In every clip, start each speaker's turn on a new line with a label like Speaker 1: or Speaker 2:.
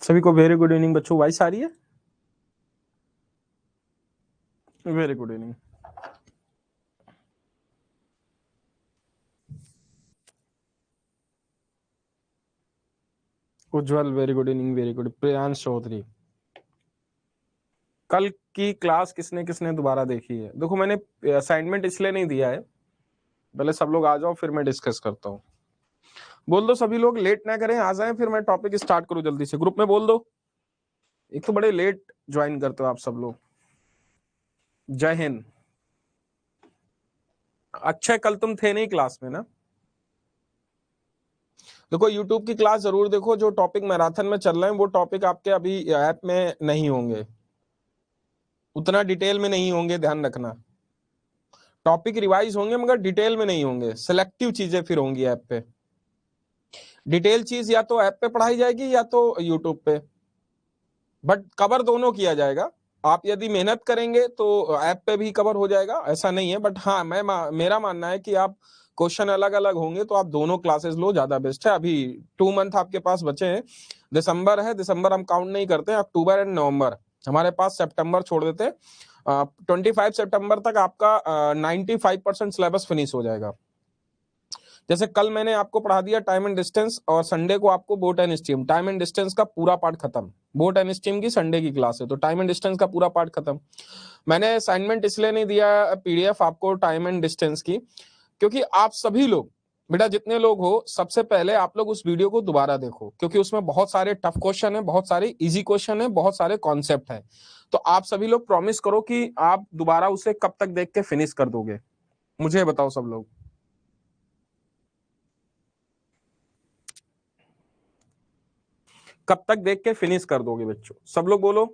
Speaker 1: सभी को very good evening बच्चों। वॉइस आ रही है? Very good evening. Ujjwal very good evening, very good. Priyansh Chaudhary, कल की क्लास किसने किसने दोबारा देखी है? देखो मैंने असाइनमेंट इसलिए नहीं दिया है, पहले सब लोग आ जाओ फिर मैं डिस्कस करता हूँ। बोल दो सभी लोग, लेट ना करें, आ जाएं, फिर मैं टॉपिक स्टार्ट करूँ जल्दी से। ग्रुप में बोल दो। एक तो बड़े लेट ज्वाइन करते हो आप सब लोग। जय हिंद। अक्षय, कल तुम थे नहीं क्लास में ना? देखो यूट्यूब की क्लास जरूर देखो। जो टॉपिक मैराथन में चल रहे हैं वो टॉपिक आपके अभी ऐप में नहीं होंगे, उतना डिटेल में नहीं होंगे, ध्यान रखना। टॉपिक रिवाइज होंगे मगर डिटेल में नहीं होंगे, सिलेक्टिव चीजें फिर होंगी ऐप पे। डिटेल चीज या तो ऐप पे पढ़ाई जाएगी या तो यूट्यूब पे, बट कवर दोनों किया जाएगा। आप यदि मेहनत करेंगे तो ऐप पे भी कवर हो जाएगा, ऐसा नहीं है। बट हाँ, मेरा मानना है कि आप क्वेश्चन अलग अलग होंगे तो आप दोनों क्लासेस लो, ज्यादा बेस्ट है। अभी 2 मंथ आपके पास बचे हैं। दिसंबर है, दिसंबर हम काउंट नहीं करते हैं। अक्टूबर एंड नवंबर हमारे पास, सितंबर छोड़ देते हैं। 25 सितंबर तक आपका 95% सिलेबस फिनिश हो जाएगा। जैसे कल मैंने आपको पढ़ा दिया टाइम एंड डिस्टेंस, और संडे को आपको boat and stream. Time and distance का पूरा पार्ट खत्म, बोट एंड स्ट्रीम की संडे की क्लास है, तो टाइम एंड डिस्टेंस का पूरा पार्ट खत्म। मैंने असाइनमेंट इसलिए नहीं दिया पीडीएफ आपको टाइम एंड डिस्टेंस की, क्योंकि आप सभी लोग, बेटा जितने लोग हो, सबसे पहले आप लोग उस वीडियो को दोबारा देखो, क्योंकि उसमें बहुत सारे टफ क्वेश्चन है, बहुत सारे इजी क्वेश्चन है, बहुत सारे कॉन्सेप्ट है। तो आप सभी लोग प्रॉमिस करो कि आप दोबारा उसे कब तक देख के फिनिश कर दोगे, मुझे बताओ सब लोग। कब तक देख के फिनिश कर दोगे बच्चों? सब लोग बोलो।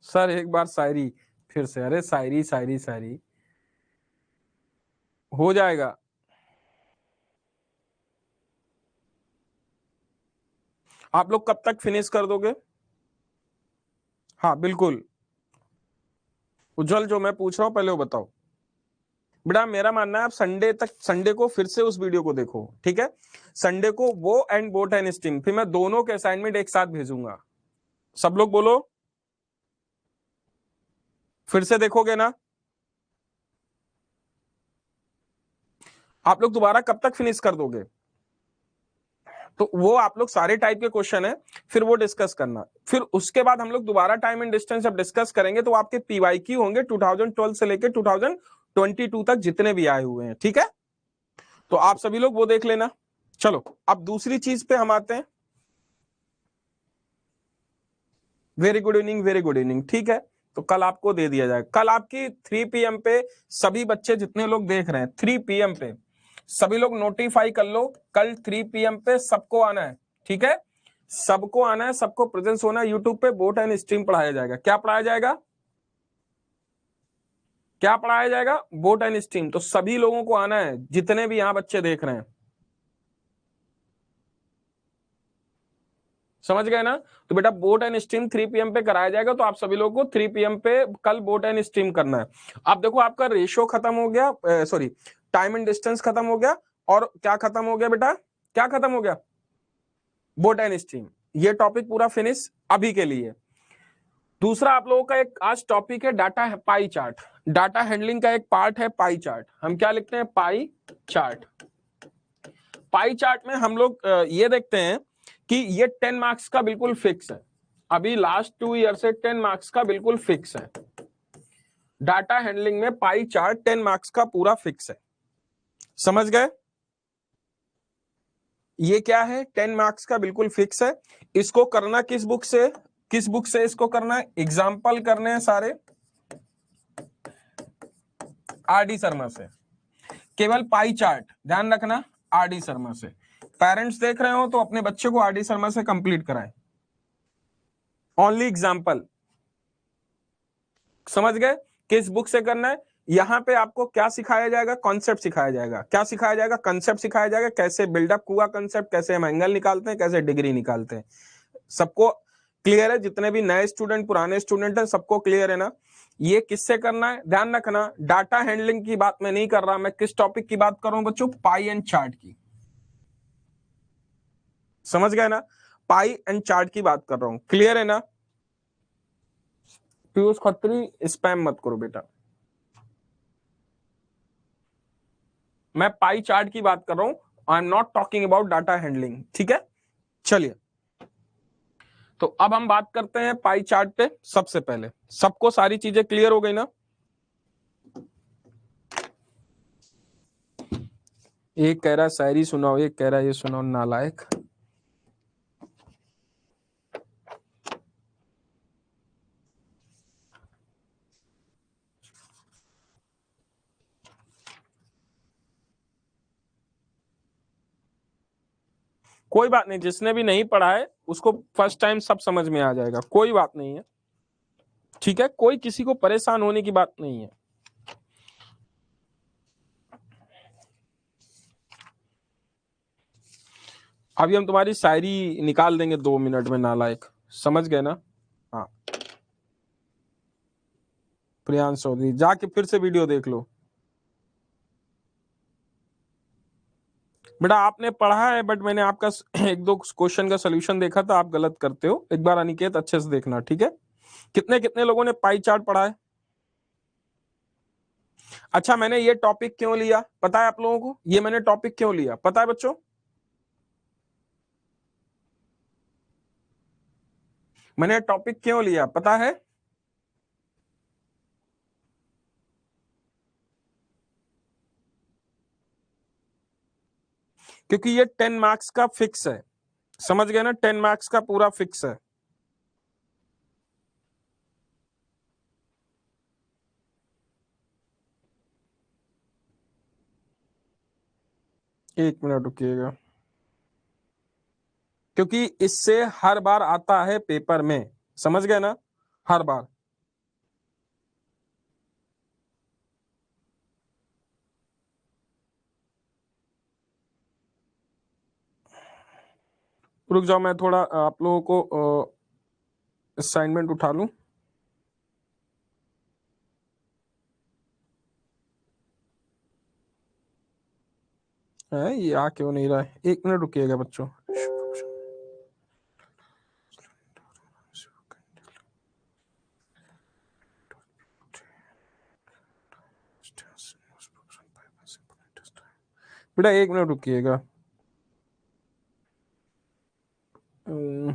Speaker 1: सर एक बार शायरी फिर से। अरे शायरी शायरी शायरी हो जाएगा। आप लोग कब तक फिनिश कर दोगे? हाँ बिल्कुल। उज्जवल, जो मैं पूछ रहा हूँ पहले वो बताओ। बेटा मेरा मानना है आप संडे तक, संडे को फिर से उस वीडियो को देखो, ठीक है? संडे को वो एंड बोट एंड स्ट्रीम, फिर मैं दोनों के असाइनमेंट एक साथ भेजूंगा। सब लोग बोलो, फिर से देखोगे ना? आप लोग दोबारा कब तक फिनिश कर दोगे? तो वो आप लोग सारे टाइप के क्वेश्चन है, फिर वो डिस्कस करना। फिर उसके बाद हम लोग दोबारा टाइम एंड डिस्टेंस जब डिस्कस करेंगे तो आपके पीवाईक्यू होंगे 2012 से लेकर 2022 तक जितने भी आए हुए हैं, ठीक है? तो आप सभी लोग वो देख लेना। चलो अब दूसरी चीज पे हम आते हैं। Very good evening, very good evening. ठीक है, तो कल आपको दे दिया जाएगा। कल आपकी 3 PM पे सभी बच्चे जितने लोग देख रहे हैं, 3 PM पे सभी लोग नोटिफाई कर लो। कल 3 PM पे सबको आना है, ठीक है? सबको आना है, सबको प्रेजेंस होना है। यूट्यूब पे बोट एंड स्ट्रीम पढ़ाया जाएगा। क्या पढ़ाया जाएगा? क्या पढ़ाया जाएगा? Boat and stream. तो सभी लोगों को आना है जितने भी यहां बच्चे देख रहे हैं, समझ गए ना? तो बेटा बोट एंड स्ट्रीम 3 PM पे कराया जाएगा, तो आप सभी लोगों को 3 PM पे कल बोट एंड स्ट्रीम करना है। अब देखो आपका रेशियो खत्म हो गया, सॉरी, टाइम एंड डिस्टेंस खत्म हो गया, और क्या खत्म हो गया बेटा? क्या खत्म हो गया? Boat and stream. ये टॉपिक पूरा फिनिश अभी के लिए। दूसरा आप लोगों का एक आज टॉपिक है data pie chart. Data handling का एक पार्ट है पाई चार्ट। हम क्या लिखते हैं? Pie chart. पाई चार्ट में हम लोग ये देखते हैं कि ये 10 मार्क्स का बिल्कुल फिक्स है। अभी लास्ट 2 ईयर से 10 मार्क्स का बिल्कुल फिक्स है। डाटा हैंडलिंग में पाई चार्ट 10 मार्क्स का पूरा फिक्स है, समझ गए? ये क्या है? 10 मार्क्स का बिल्कुल फिक्स है। इसको करना किस बुक से? किस बुक से इसको करना है? एग्जाम्पल करने हैं सारे RD शर्मा से। केवल पाई चार्ट ध्यान रखना, RD शर्मा से। पेरेंट्स देख रहे हो तो अपने बच्चे को RD शर्मा से कंप्लीट कराएं। ओनली एग्जाम्पल, समझ गए? किस बुक से करना है? यहां पे आपको क्या सिखाया जाएगा? कॉन्सेप्ट सिखाया जाएगा। क्या सिखाया जाएगा? कॉन्सेप्ट सिखाया जाएगा। कैसे बिल्डअप हुआ कॉन्सेप्ट, कैसे हम एंगल निकालते हैं, कैसे डिग्री निकालते हैं। सबको क्लियर है? जितने भी नए स्टूडेंट, पुराने स्टूडेंट हैं, सबको क्लियर है ना? ये किससे करना है ध्यान रखना, डाटा हैंडलिंग की बात मैं नहीं कर रहा, मैं किस टॉपिक की बात कर रहा हूं बच्चों, पाई एंड चार्ट की, समझ गए ना, पाई एंड चार्ट की बात कर रहा हूं, क्लियर है ना। पीयूष खत्री स्पैम मत करो बेटा, मैं पाई चार्ट की बात कर रहा हूं, I am not talking about data handling, ठीक है। चलिए, तो अब हम बात करते हैं पाई चार्ट पे। सबसे पहले सबको सारी चीजें क्लियर हो गई ना, एक कह रहा है शायरी सुनाओ, एक कह रहा है ये सुनाओ, नालायक। कोई बात नहीं, जिसने भी नहीं पढ़ा है उसको फर्स्ट टाइम सब समझ में आ जाएगा, कोई बात नहीं है, ठीक है, कोई किसी को परेशान होने की बात नहीं है। अभी हम तुम्हारी शायरी निकाल देंगे 2 मिनट में, नालायक, समझ गए ना। हाँ, प्रियांश चौधरी जाके फिर से वीडियो देख लो बेटा, आपने पढ़ा है बट मैंने आपका एक दो क्वेश्चन का सोल्यूशन देखा था, आप गलत करते हो, एक बार अनिकेत अच्छे से देखना, ठीक है। कितने कितने लोगों ने पाई चार्ट पढ़ा है। अच्छा, मैंने ये टॉपिक क्यों लिया पता है आप लोगों को, ये मैंने टॉपिक क्यों लिया पता है बच्चों, मैंने टॉपिक क्यों लिया पता है, क्योंकि ये 10 मार्क्स का फिक्स है, समझ गए ना, 10 मार्क्स का पूरा फिक्स है। एक मिनट रुकिएगा, क्योंकि इससे हर बार आता है पेपर में, समझ गए ना, हर बार। रुक जाओ, मैं थोड़ा आप लोगों को असाइनमेंट उठा लूं। है ये आ क्यों नहीं रहा है, 1 मिनट रुकिएगा बच्चों। बेटा 1 मिनट रुकिएगा। अम्म,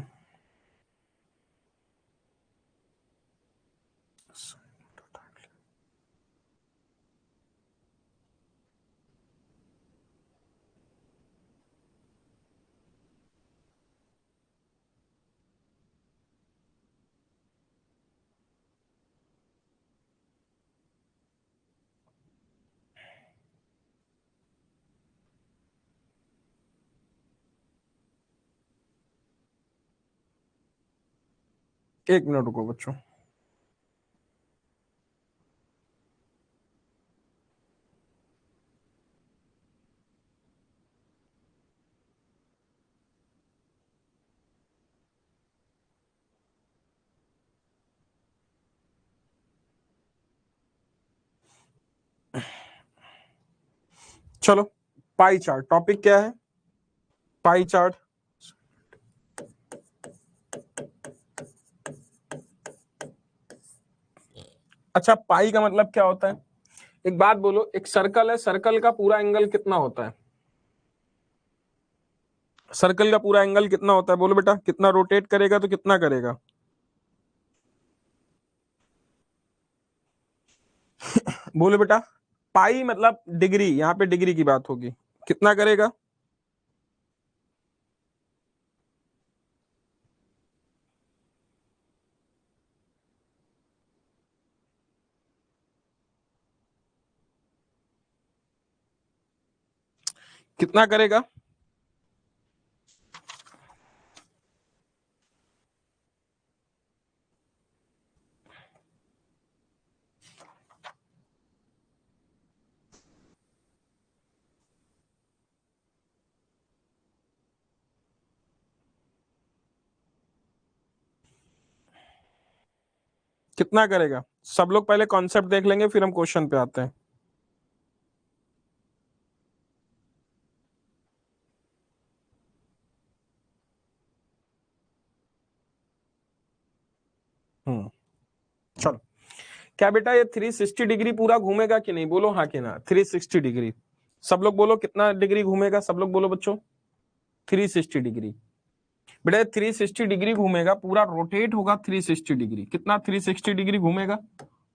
Speaker 1: एक मिनट रुको बच्चों। चलो, पाई चार्ट टॉपिक क्या है, पाई चार्ट। अच्छा, पाई का मतलब क्या होता है, एक बात बोलो, एक सर्कल है, सर्कल का पूरा एंगल कितना होता है, सर्कल का पूरा एंगल कितना होता है, बोलो बेटा, कितना रोटेट करेगा तो कितना करेगा, बोलो बेटा। पाई मतलब डिग्री, यहाँ पे डिग्री की बात होगी, कितना करेगा, कितना करेगा, कितना करेगा, सब लोग पहले कॉन्सेप्ट देख लेंगे, फिर हम क्वेश्चन पे आते हैं। चलो, क्या बेटा ये 360 डिग्री पूरा घूमेगा कि नहीं? बोलो हाँ कि ना। 360 डिग्री, सब लोग बोलो कितना डिग्री घूमेगा, सब लोग बोलो बच्चों। 360 डिग्री। बेटा 360 डिग्री घूमेगा, पूरा रोटेट होगा 360 डिग्री। कितना 360 डिग्री घूमेगा?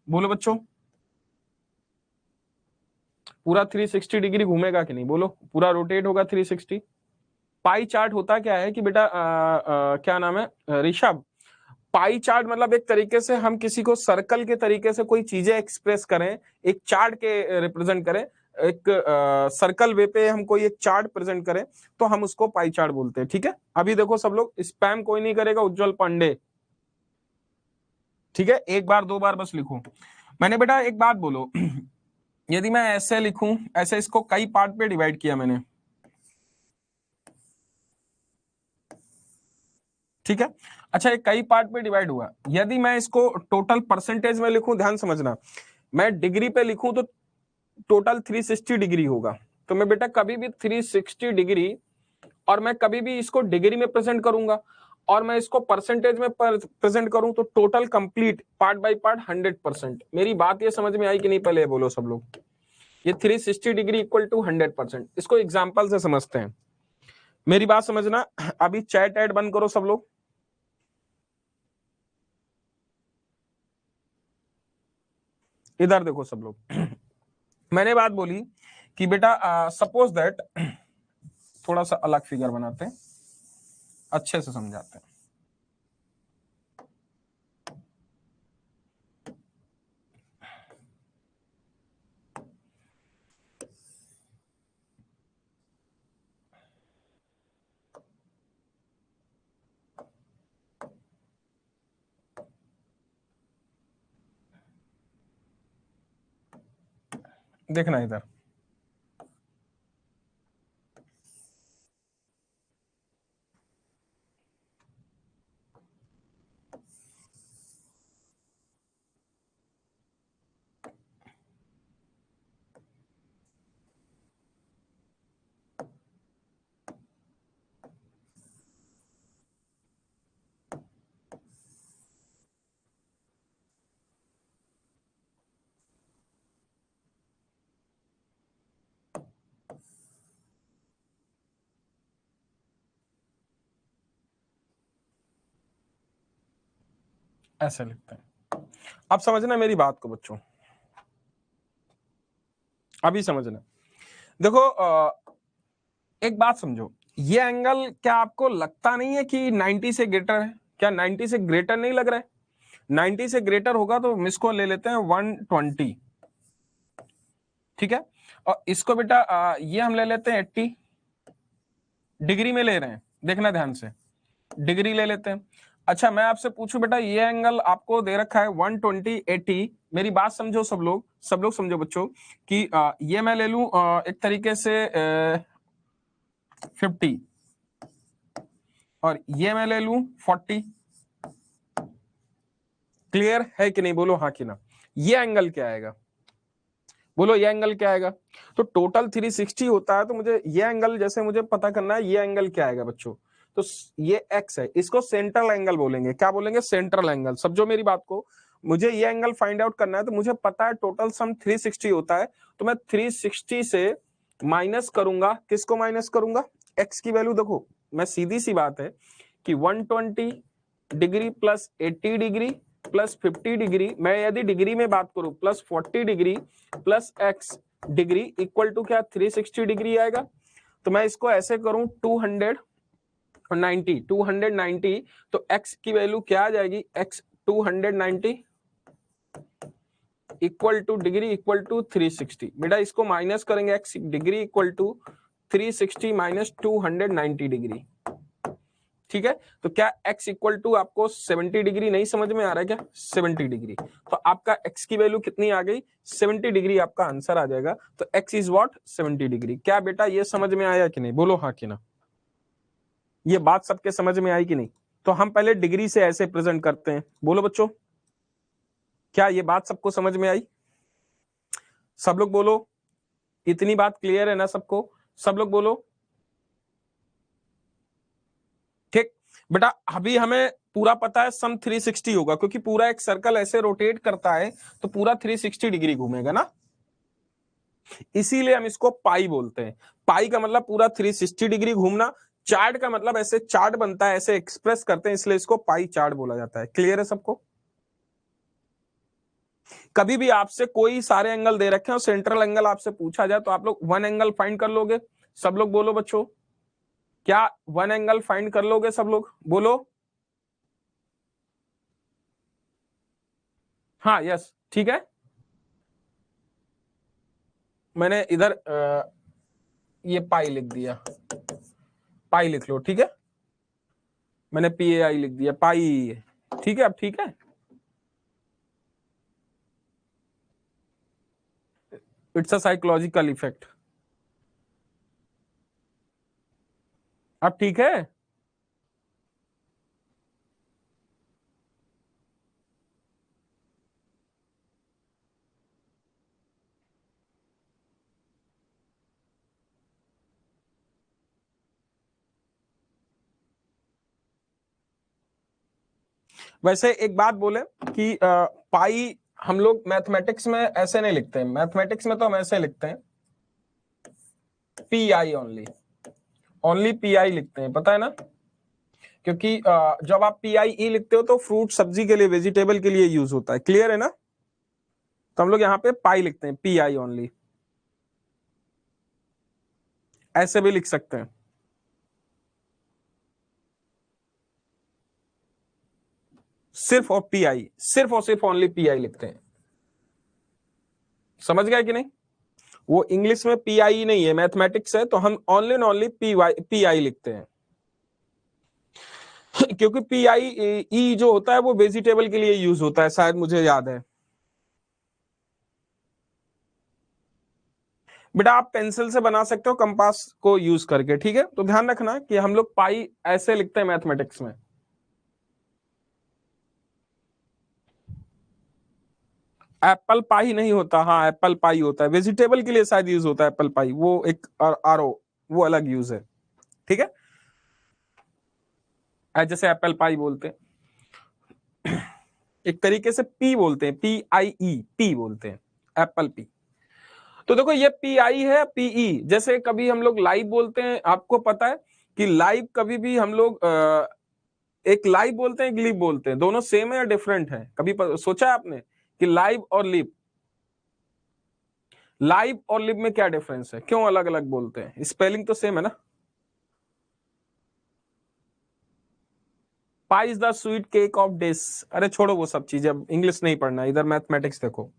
Speaker 1: बोलो बच्चों, पूरा 360 डिग्री घूमेगा कि नहीं? बोलो, पूरा रोटेट होगा 360। पाई चार्ट होता क्या है कि बेटा क्या नाम है ऋषभ, पाई चार्ट मतलब एक तरीके से हम किसी को सर्कल के तरीके से कोई चीजें एक्सप्रेस करें, एक चार्ट के रिप्रेजेंट करें, एक सर्कल वे पे हम कोई एक चार्ट प्रेजेंट करें, तो हम उसको पाई चार्ट बोलते हैं। ठीक है, अभी देखो सब लोग, स्पैम कोई नहीं करेगा, उज्जवल पांडे। ठीक है, एक बार दो बार बस लिखो। मैंने बेटा एक बात बोलो, यदि मैं ऐसे लिखूं, ऐसे इसको कई पार्ट पे डिवाइड किया मैंने, ठीक है। अच्छा, ये कई पार्ट पे डिवाइड हुआ, यदि मैं इसको टोटल परसेंटेज में लिखूं, ध्यान समझना, मैं डिग्री पे लिखूं तो टोटल 360 डिग्री होगा। तो मैं बेटा कभी भी 360 डिग्री, और मैं कभी भी इसको डिग्री में प्रेजेंट करूंगा, और मैं इसको परसेंटेज में प्रेजेंट करूं, तो total complete part by part 100%। मेरी बात ये समझ में आई कि नहीं? पहले बोलो सब लोग। ये 360 डिग्री इक्वल टू 100%। इसको एग्जाम्पल से समझते हैं, मेरी बात समझना। अभी चैट ऐड बंद करो सब लोग। इधर देखो सब लोग, मैंने बात बोली कि बेटा सपोज दैट, थोड़ा सा अलग फिगर बनाते हैं, अच्छे से समझाते हैं। देखना इधर, ऐसे लिखते हैं। अब समझना मेरी बात को बच्चों, अभी समझना। देखो एक बात समझो, ये एंगल क्या आपको लगता नहीं है कि 90 से ग्रेटर है? क्या 90 से ग्रेटर नहीं लग रहा है? 90 से ग्रेटर होगा तो हम इसको ले लेते हैं 120। ठीक है, और इसको बेटा ये हम ले लेते हैं 80 डिग्री में ले रहे हैं, देखना ध्यान से, डिग्री ले लेते हैं। अच्छा, मैं आपसे पूछूं बेटा, ये एंगल आपको दे रखा है 120 80। मेरी बात समझो सब लोग, सब लोग समझो बच्चों कि ये मैं ले लूं एक तरीके से 50, और ये मैं ले लूं 40। क्लियर है कि नहीं? बोलो हाँ कि ना। ये एंगल क्या आएगा? बोलो ये एंगल क्या आएगा? तो टोटल 360 होता है, तो मुझे ये एंगल जैसे मुझे पता करना है, ये एंगल क्या आएगा बच्चों? तो ये एक्स है, इसको सेंट्रल एंगल बोलेंगे। क्या बोलेंगे? Central angle. समझो मेरी बात को, मुझे ये एंगल फाइंड आउट करना है, तो मुझे पता है टोटल सम 360 होता है, तो मैं 360 से माइनस करूंगा, किसको माइनस करूंगा? एक्स की वैल्यू। देखो मैं, सीधी सी बात है कि 120 degree plus 80 degree plus 50 degree, मैं यदि डिग्री में बात करूं, plus 40 degree plus x degree equal to क्या? 360 डिग्री आएगा। तो मैं इसको ऐसे करूं 290, तो x की वैल्यू क्या आ जाएगी? x 290 equal to degree equal to 360। बेटा इसको माइनस करेंगे, x degree equal to 360 minus 290 degree. ठीक है, तो क्या x इक्वल टू आपको 70 डिग्री नहीं समझ में आ रहा है क्या? 70 डिग्री, तो आपका x की वैल्यू कितनी आ गई? 70 डिग्री आपका आंसर आ जाएगा। तो x इज व्हाट? 70 डिग्री। क्या बेटा ये समझ में आया कि नहीं? बोलो हाँ कि ना। ये बात सबके समझ में आई कि नहीं? तो हम पहले डिग्री से ऐसे प्रेजेंट करते हैं, बोलो बच्चों। क्या ये बात सबको समझ में आई? सब लोग बोलो, इतनी बात क्लियर है ना सबको? सब लोग बोलो। ठीक बेटा, अभी हमें पूरा पता है सम 360 होगा, क्योंकि पूरा एक सर्कल ऐसे रोटेट करता है तो पूरा 360 डिग्री घूमेगा ना, इसीलिए हम इसको पाई बोलते हैं। पाई का मतलब पूरा 360 डिग्री घूमना, चार्ट का मतलब ऐसे चार्ट बनता है, ऐसे एक्सप्रेस करते हैं, इसलिए इसको पाई चार्ट बोला जाता है। क्लियर है सबको? कभी भी आपसे कोई सारे एंगल दे रखे हैं और सेंट्रल एंगल आपसे पूछा जाए तो आप लोग वन एंगल फाइंड कर लोगे? सब लोग बोलो बच्चों, क्या वन एंगल फाइंड कर लोगे? सब लोग बोलो। हाँ, यस, ठीक है। मैंने इधर ये पाई लिख दिया, पाई लिख लो, ठीक है। मैंने PAI लिख दिया, पाई, ठीक है। अब ठीक है, इट्स अ साइकोलॉजिकल इफेक्ट। अब ठीक है। वैसे एक बात बोले कि पाई हम लोग मैथमेटिक्स में ऐसे नहीं लिखते हैं, मैथमेटिक्स में तो हम ऐसे लिखते हैं PI ओनली, ओनली PI लिखते हैं, पता है ना? क्योंकि जब आप PIE लिखते हो तो फ्रूट सब्जी के लिए, वेजिटेबल के लिए यूज होता है। क्लियर है ना? तो हम लोग यहाँ पे पाई लिखते हैं, PI ओनली। ऐसे भी लिख सकते हैं, सिर्फ और PI, सिर्फ और सिर्फ ओनली PI लिखते हैं। समझ गया कि नहीं? वो इंग्लिश में PI नहीं है, मैथमेटिक्स है, तो हम ओनली एंड ओनली PI लिखते हैं। क्योंकि PIE जो होता है वो वेजिटेबल के लिए यूज होता है, शायद मुझे याद है। बेटा आप पेंसिल से बना सकते हो कंपास को यूज करके, ठीक है। तो ध्यान रखना कि हम लोग पाई ऐसे लिखते हैं मैथमेटिक्स में। एप्पल पाई नहीं होता, हाँ एप्पल पाई होता है, वेजिटेबल के लिए शायद यूज होता है एप्पल पाई, वो एक RO, वो अलग यूज है, ठीक है। जैसे एप्पल पाई बोलते हैं, एक तरीके से पी बोलते हैं, PIE, पी बोलते हैं, एप्पल पी। तो देखो ये PI है, PE। जैसे कभी हम लोग लाइव बोलते हैं, आपको पता है कि लाइव कभी भी हम लोग एक लाइव बोलते हैं, एक लिव बोलते हैं, दोनों सेम है या डिफरेंट है? कभी सोचा है आपने कि लाइव और लिव, लाइव और लिव में क्या डिफरेंस है, क्यों अलग अलग बोलते हैं? स्पेलिंग तो सेम है ना। Pie is the sweet cake of this. अरे छोड़ो वो सब चीजें, अब इंग्लिश नहीं पढ़ना, इधर मैथमेटिक्स देखो।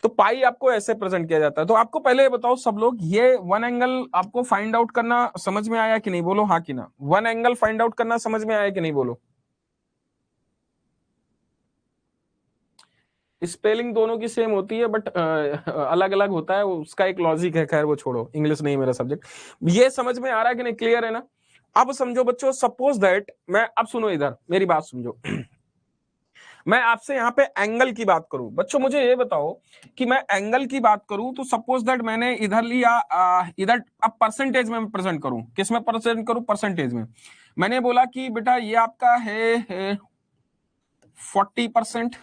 Speaker 1: तो पाई आपको ऐसे प्रेजेंट किया जाता है। तो आपको पहले ये बताओ सब लोग, ये वन एंगल आपको फाइंड आउट करना समझ में आया कि नहीं? बोलो हाँ कि ना। वन एंगल फाइंड आउट करना समझ में आया कि नहीं? बोलो। स्पेलिंग दोनों की सेम होती है, बट अलग अलग होता है, उसका एक लॉजिक है। खैर वो छोड़ो, इंग्लिश नहीं मेरा सब्जेक्ट। ये समझ में आ रहा है कि नहीं? क्लियर है ना? अब समझो बच्चों, सपोज दैट मैं, अब सुनो इधर मेरी बात समझो। मैं आपसे यहाँ पे एंगल की बात करूं, बच्चों मुझे ये बताओ कि मैं एंगल की बात करूं तो सपोज दैट मैंने इधर लिया, इधर अब परसेंटेज में प्रेजेंट करूं, किस में प्रेजेंट करूं? परसेंटेज में। मैंने बोला कि बेटा ये आपका है 40%।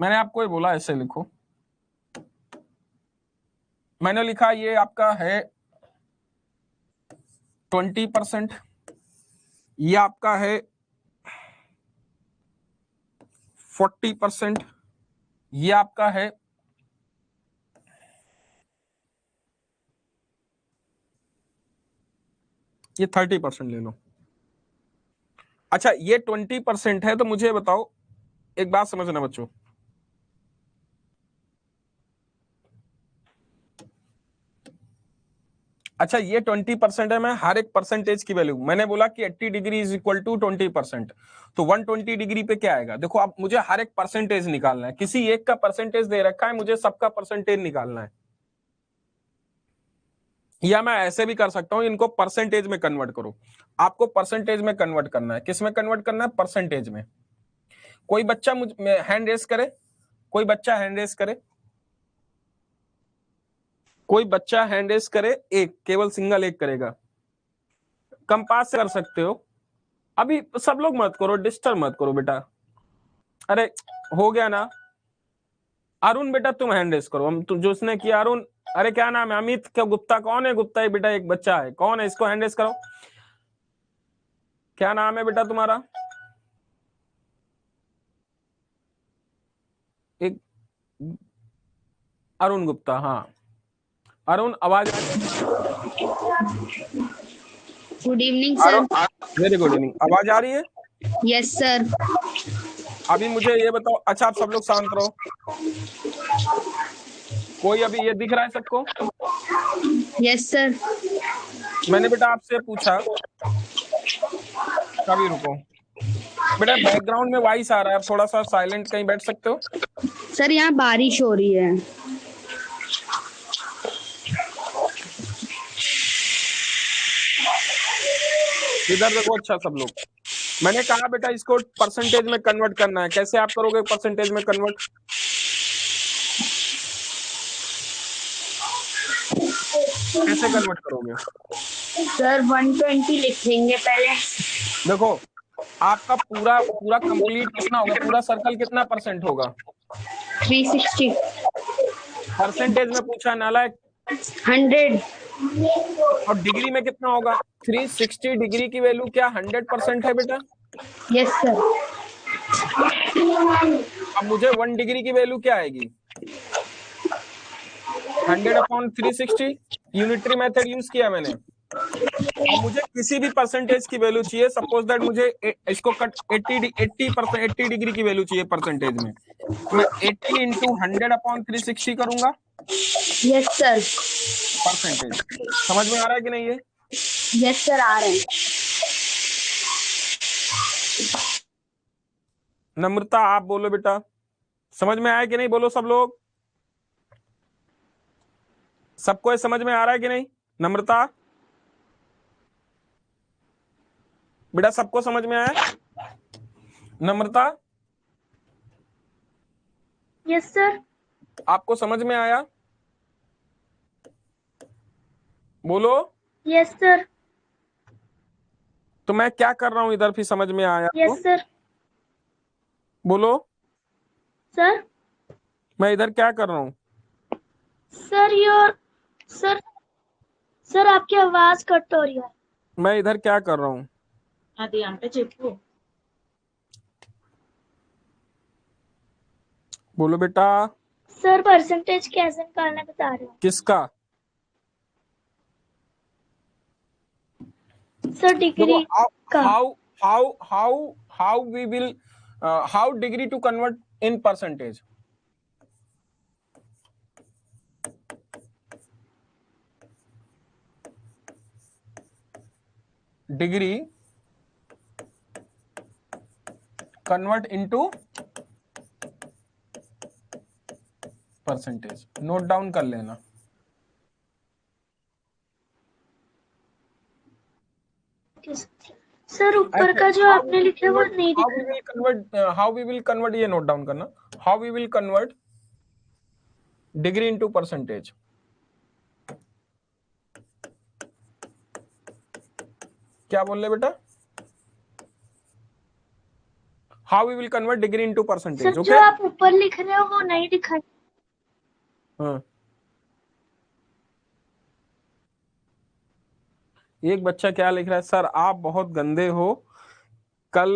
Speaker 1: मैंने आपको ये बोला ऐसे लिखो, मैंने लिखा ये आपका है 20%, ये आपका है 40%, ये आपका है, ये 30% ले लो। अच्छा ये 20% है, तो मुझे बताओ एक बात समझना बच्चों, अच्छा ये 20% है, मैं हर एक परसेंटेज की वैल्यू, मैंने बोला कि 80 डिग्री इज इक्वल टू 20%, तो 120 डिग्री पे क्या आएगा? देखो अब मुझे हर एक परसेंटेज निकालना है, किसी एक का परसेंटेज दे रखा है, मुझे सबका परसेंटेज निकालना है। या मैं ऐसे भी कर सकता हूं, इनको परसेंटेज में कन्वर्ट करो। आपको परसेंटेज में कन्वर्ट करना है, किस में कन्वर्ट करना है? परसेंटेज में। कोई बच्चा हैंड रेस करे, कोई बच्चा हैंड रेस करे, कोई बच्चा हैंड रेस करे, एक, केवल सिंगल एक करेगा। कंपास से कर सकते हो। अभी सब लोग मत करो, डिस्टर्ब मत करो बेटा। अरे हो गया ना। अरुण बेटा तुम हैंड रेस करो, हम जो उसने किया अरुण, अरे क्या नाम है, अमित क्या गुप्ता, कौन है गुप्ता? ये बेटा एक बच्चा है, कौन है, इसको हैंड रेस करो। क्या नाम है बेटा तुम्हारा? एक अरुण गुप्ता, हाँ। अरुण आवाज आ रही है?
Speaker 2: Good evening sir.
Speaker 1: Very good evening, आवाज आ रही है?
Speaker 2: Yes sir.
Speaker 1: अभी मुझे ये बताओ, अच्छा आप सब लोग शांत रहो। कोई अभी ये दिख रहा है सबको?
Speaker 2: Yes sir.
Speaker 1: मैंने बेटा आपसे पूछा, कभी रुको बेटा, बैकग्राउंड में वॉइस आ रहा है, आप थोड़ा सा साइलेंट कहीं बैठ सकते हो?
Speaker 2: सर यहाँ बारिश हो रही है।
Speaker 1: इधर देखो अच्छा सब लोग। मैंने कहा बेटा इसको परसेंटेज में कन्वर्ट करना है, कैसे आप करोगे परसेंटेज में कन्वर्ट? कैसे कन्वर्ट करोगे?
Speaker 2: सर 120 लिखेंगे पहले।
Speaker 1: देखो आपका पूरा पूरा कंप्लीट कितना होगा, पूरा सर्कल कितना परसेंट होगा?
Speaker 2: 360।
Speaker 1: परसेंटेज में पूछा नालायक।
Speaker 2: 100।
Speaker 1: और डिग्री में कितना होगा? 360 डिग्री की वैल्यू क्या 100% है बेटा?
Speaker 2: Yes sir.
Speaker 1: अब मुझे 1 डिग्री की वैल्यू क्या आएगी? 100/360। यूनिटरी मेथड यूज किया मैंने। अब मुझे किसी भी परसेंटेज की वैल्यू चाहिए, सपोज दैट मुझे इसको कट 80 डिग्री की वैल्यू चाहिए परसेंटेज में, तो मैं 80 इंटू 100/360 करूंगा।
Speaker 2: Yes sir.
Speaker 1: परसेंटेज समझ में आ रहा है कि नहीं है?
Speaker 2: यस सर आ रहे हैं।
Speaker 1: नम्रता आप बोलो बेटा, समझ में आया कि नहीं? बोलो सब लोग, सबको ये समझ में आ रहा है कि नहीं? नम्रता बेटा सबको समझ में आया? नम्रता
Speaker 2: यस सर।
Speaker 1: आपको समझ में आया? बोलो।
Speaker 2: Yes sir.
Speaker 1: तो मैं क्या कर रहा हूं इधर, फिर समझ में आया तो?
Speaker 2: Yes sir.
Speaker 1: बोलो।
Speaker 2: सर
Speaker 1: मैं इधर क्या कर रहा हूं?
Speaker 2: सर सर आपकी आवाज कट हो रही है।
Speaker 1: मैं इधर क्या कर रहा हूं?
Speaker 2: అది అంటే చెప్పు।
Speaker 1: बोलो बेटा।
Speaker 2: सर परसेंटेज कैसे निकालना बता रहे हो?
Speaker 1: किसका?
Speaker 2: सर डिग्री का।
Speaker 1: How we will how degree to convert in percentage? Degree convert into percentage, note down कर लेना।
Speaker 2: सर ऊपर का जो आपने लिखा वो नहीं
Speaker 1: हाउ
Speaker 2: दिख
Speaker 1: वी
Speaker 2: रहा।
Speaker 1: Will convert, how we will convert, ये नोट डाउन करना। How we will convert degree into percentage. क्या बोल रहे बेटा? How we will convert degree into percentage.
Speaker 2: Sir
Speaker 1: okay,
Speaker 2: जो आप ऊपर लिख रहे हो वो नहीं दिखा।
Speaker 1: हाँ। एक बच्चा क्या लिख रहा है, सर आप बहुत गंदे हो, कल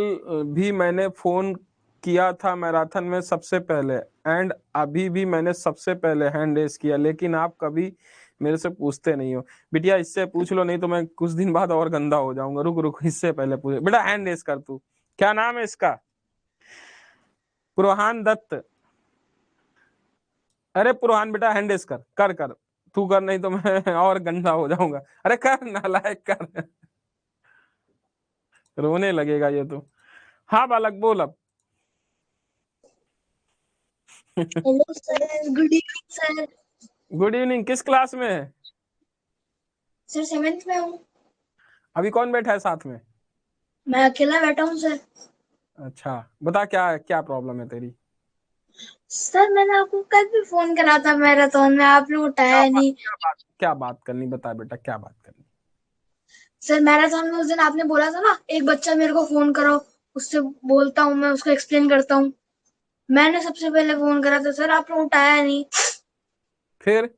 Speaker 1: भी मैंने फोन किया था मैराथन में सबसे पहले, एंड अभी भी मैंने सबसे पहले हैंड रेस किया, लेकिन आप कभी मेरे से पूछते नहीं हो। बिटिया इससे पूछ लो, नहीं तो मैं कुछ दिन बाद और गंदा हो जाऊंगा। रुक रुक, इससे पहले पूछ बेटा, हैंड रेस कर तू। क्या नाम है इसका? पुरहान दत्त। अरे पुरहान बेटा हैंड रेस कर कर कर, तू कर, नहीं तो मैं और गंदा हो जाऊंगा। अरे कर नालायक कर। रोने लगेगा ये तो। हाँ बालक बोल अब।
Speaker 2: Hello sir, good evening sir.
Speaker 1: Good evening, किस क्लास में है?
Speaker 2: सर 7th में हूँ।
Speaker 1: अभी कौन बैठा है साथ में?
Speaker 2: मैं अकेला बैठा हूँ सर।
Speaker 1: अच्छा बता, क्या क्या प्रॉब्लम है तेरी?
Speaker 2: सर मैंने आपको कल भी फोन करा था मैराथन में, आपने
Speaker 1: क्या
Speaker 2: उठाया
Speaker 1: बात
Speaker 2: नहीं।
Speaker 1: क्या बात करनी, बता बेटा क्या बात करनी।
Speaker 2: सर मैराथन में उस दिन आपने बोला था ना, एक बच्चा मेरे को फोन करो, उससे बोलता हूँ, मैं उसको एक्सप्लेन करता हूँ। मैंने सबसे पहले फोन करा था सर, आपने उठाया नहीं।
Speaker 1: फिर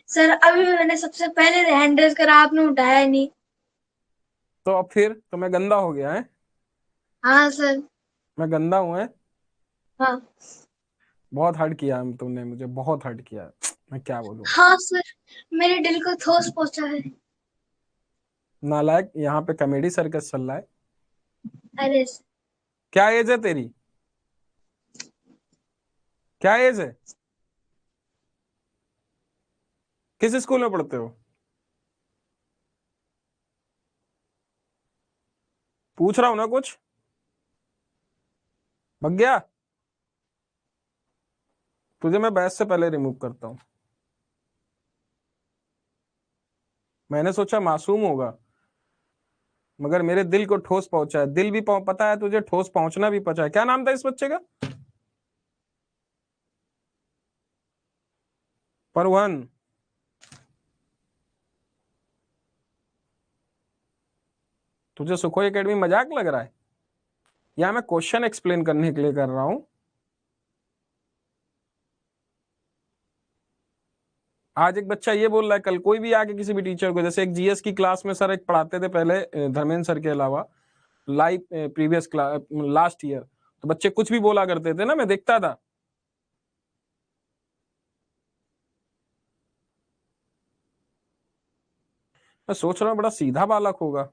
Speaker 2: सर अभी मैंने सबसे पहले हैंड रेज करा, आपने उठाया नहीं।
Speaker 1: तो अब फिर तो मैं गंदा हो गया है?
Speaker 2: हाँ सर।
Speaker 1: मैं गंदा हूं है?
Speaker 2: हाँ।
Speaker 1: बहुत हर्ट किया है तुमने मुझे, बहुत हर्ट किया है। मैं क्या बोलूं।
Speaker 2: हाँ सर, मेरे दिल को ठोस पहुंचा है।
Speaker 1: नालायक, यहाँ पे कॉमेडी सर्कस चल रहा है।
Speaker 2: अरे
Speaker 1: क्या एज है तेरी? क्या एज है? किस स्कूल में पढ़ते हो? पूछ रहा हूं ना कुछ। भग गया? तुझे मैं बैच से पहले रिमूव करता हूं। मैंने सोचा मासूम होगा, मगर मेरे दिल को ठोस पहुंचा है। दिल भी पता है तुझे, ठोस पहुंचना भी पहुंचा है। क्या नाम था इस बच्चे का? परवन। तुझे सुखोई एकेडमी मजाक लग रहा है, या मैं क्वेश्चन एक्सप्लेन करने के लिए कर रहा हूं? आज एक बच्चा ये बोल रहा है, कल कोई भी आके किसी भी टीचर को, जैसे एक जीएस की क्लास में सर एक पढ़ाते थे पहले, धर्मेंद्र सर के अलावा, live previous class last year, तो बच्चे कुछ भी बोला करते थे ना, मैं देखता था। मैं सोच रहा हूँ बड़ा सीधा बालक होगा।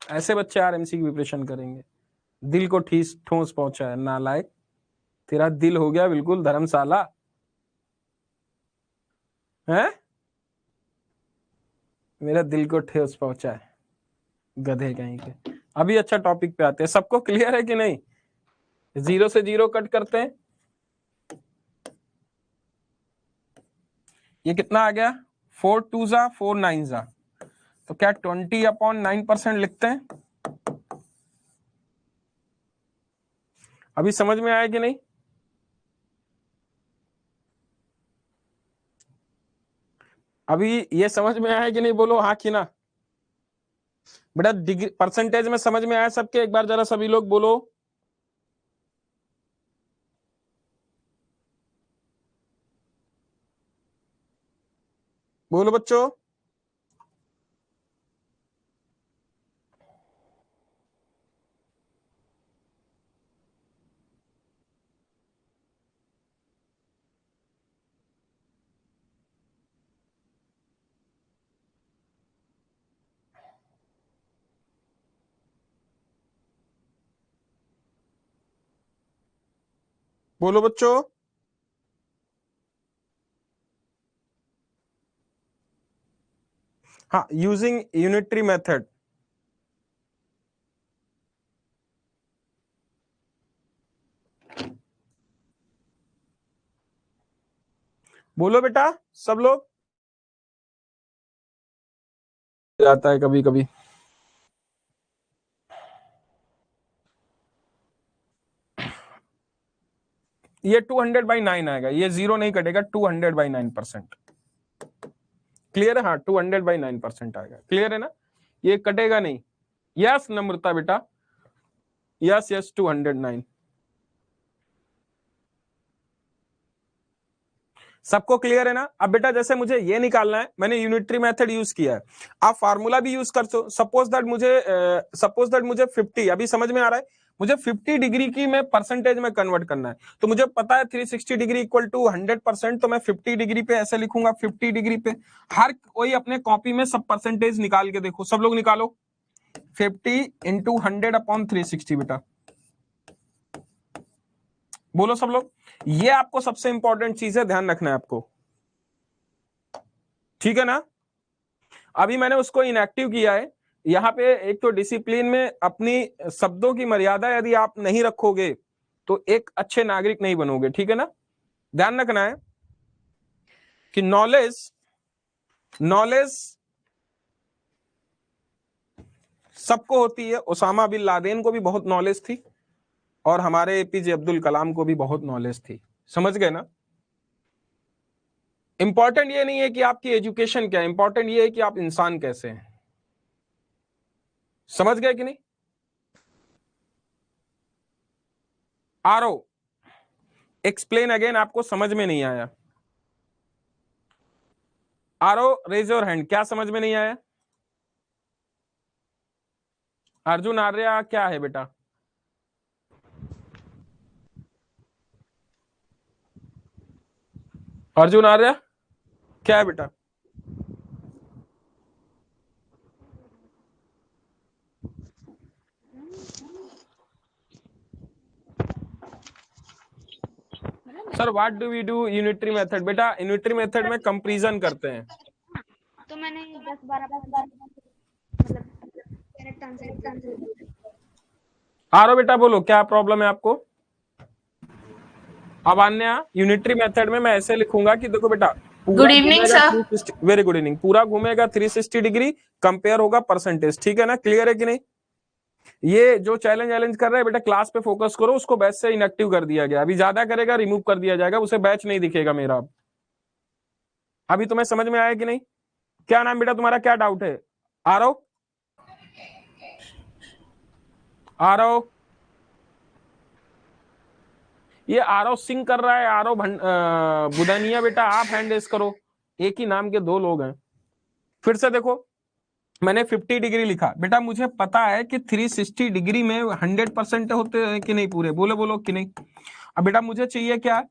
Speaker 1: ऐसे बच्चे आरएमसी की प्रिपरेशन करेंगे। दिल को ठीस ठोस पहुंचा है नालायक। तेरा दिल हो गया बिल्कुल धर्मशाला है। मेरा दिल को ठेस पहुंचा है, गधे कहीं के। अभी अच्छा टॉपिक पे आते हैं। सबको क्लियर है कि नहीं? जीरो से जीरो कट करते हैं। ये कितना आ गया? 4 2 जा 4 9 जा, तो क्या 20/9% लिखते हैं? अभी समझ में आया कि नहीं? अभी ये समझ में आया कि नहीं? बोलो हाँ कि ना। बेटा डिग्री परसेंटेज में समझ में आया सबके? एक बार जरा सभी लोग बोलो। बोलो बच्चों। बोलो बच्चों। हाँ, यूजिंग यूनिटरी मेथड। बोलो बेटा सब लोग। जाता है कभी कभी। ये 200/9 आएगा, ये जीरो नहीं कटेगा। 200/9%। क्लियर है? हाँ, 200/9% आएगा। क्लियर है ना? ये कटेगा नहीं। यस नम्रता बेटा, यस यस 209। सबको क्लियर है ना? अब बेटा जैसे मुझे ये निकालना है, मैंने यूनिटरी मेथड यूज किया है। आप फार्मूला भी यूज कर सो। सपोज दैट मुझे 50, अभी समझ में आ रहा है, मुझे 50 डिग्री की मैं परसेंटेज में कन्वर्ट करना है। तो मुझे पता है 360 डिग्री इक्वल टू 100%, तो मैं 50 डिग्री पे ऐसे लिखूंगा। 50 डिग्री पे हर कोई अपने कॉपी में सब परसेंटेज निकाल के देखो। सब लोग निकालो। 50 इंटू 100/360 बेटा। बोलो सब लोग। ये आपको सबसे इंपॉर्टेंट चीज है, ध्यान रखना है आपको। ठीक है ना? अभी मैंने उसको इनएक्टिव किया है। यहां पे एक तो डिसिप्लिन में अपनी शब्दों की मर्यादा यदि आप नहीं रखोगे तो एक अच्छे नागरिक नहीं बनोगे। ठीक है ना? ध्यान रखना है कि नॉलेज नॉलेज सबको होती है, ओसामा बिन लादेन को भी बहुत नॉलेज थी और हमारे एपीजे अब्दुल कलाम को भी बहुत नॉलेज थी। समझ गए ना? इंपॉर्टेंट ये नहीं है कि आपकी एजुकेशन क्या है, इंपॉर्टेंट ये है कि आप इंसान कैसे हैं। समझ गए कि नहीं? आरो एक्सप्लेन अगेन, आपको समझ में नहीं आया? आरो रेज योर हैंड, क्या समझ में नहीं आया? अर्जुन आर्या क्या है बेटा? अर्जुन आर्या क्या है बेटा? Sir what do we do unitary method? बेटा यूनिटरी मेथड में कंपैरिजन करते हैं।
Speaker 2: तो मैंने 10-12 मतलब करेक्ट आंसर।
Speaker 1: आरो बेटा बोलो क्या प्रॉब्लम है आपको? अब अन्य यूनिटरी मेथड में मैं ऐसे लिखूंगा कि देखो बेटा,
Speaker 2: good evening sir.
Speaker 1: Very good evening, पूरा घूमेगा 360 डिग्री, कंपेयर होगा परसेंटेज। ठीक है ना? क्लियर है कि नहीं? ये जो चैलेंज कर रहे हैं बेटा, क्लास पे फोकस करो, उसको बैच से इनएक्टिव कर दिया गया, अभी ज्यादा करेगा रिमूव कर दिया जाएगा, उसे बैच नहीं दिखेगा मेरा। अभी तुम्हें समझ में आया कि नहीं? क्या नाम बेटा तुम्हारा, क्या डाउट है? आरव, आरव, ये आरव सिंह कर रहा है, आरव बुदानिया बेटा आप हैंड रेस करो। एक ही नाम के दो लोग हैं। फिर से देखो, मैंने 50 डिग्री लिखा बेटा, मुझे पता है कि 360 डिग्री में 100% होते हैं कि नहीं पूरे, बोलो बोलो कि नहीं। अब बेटा मुझे चाहिए क्या?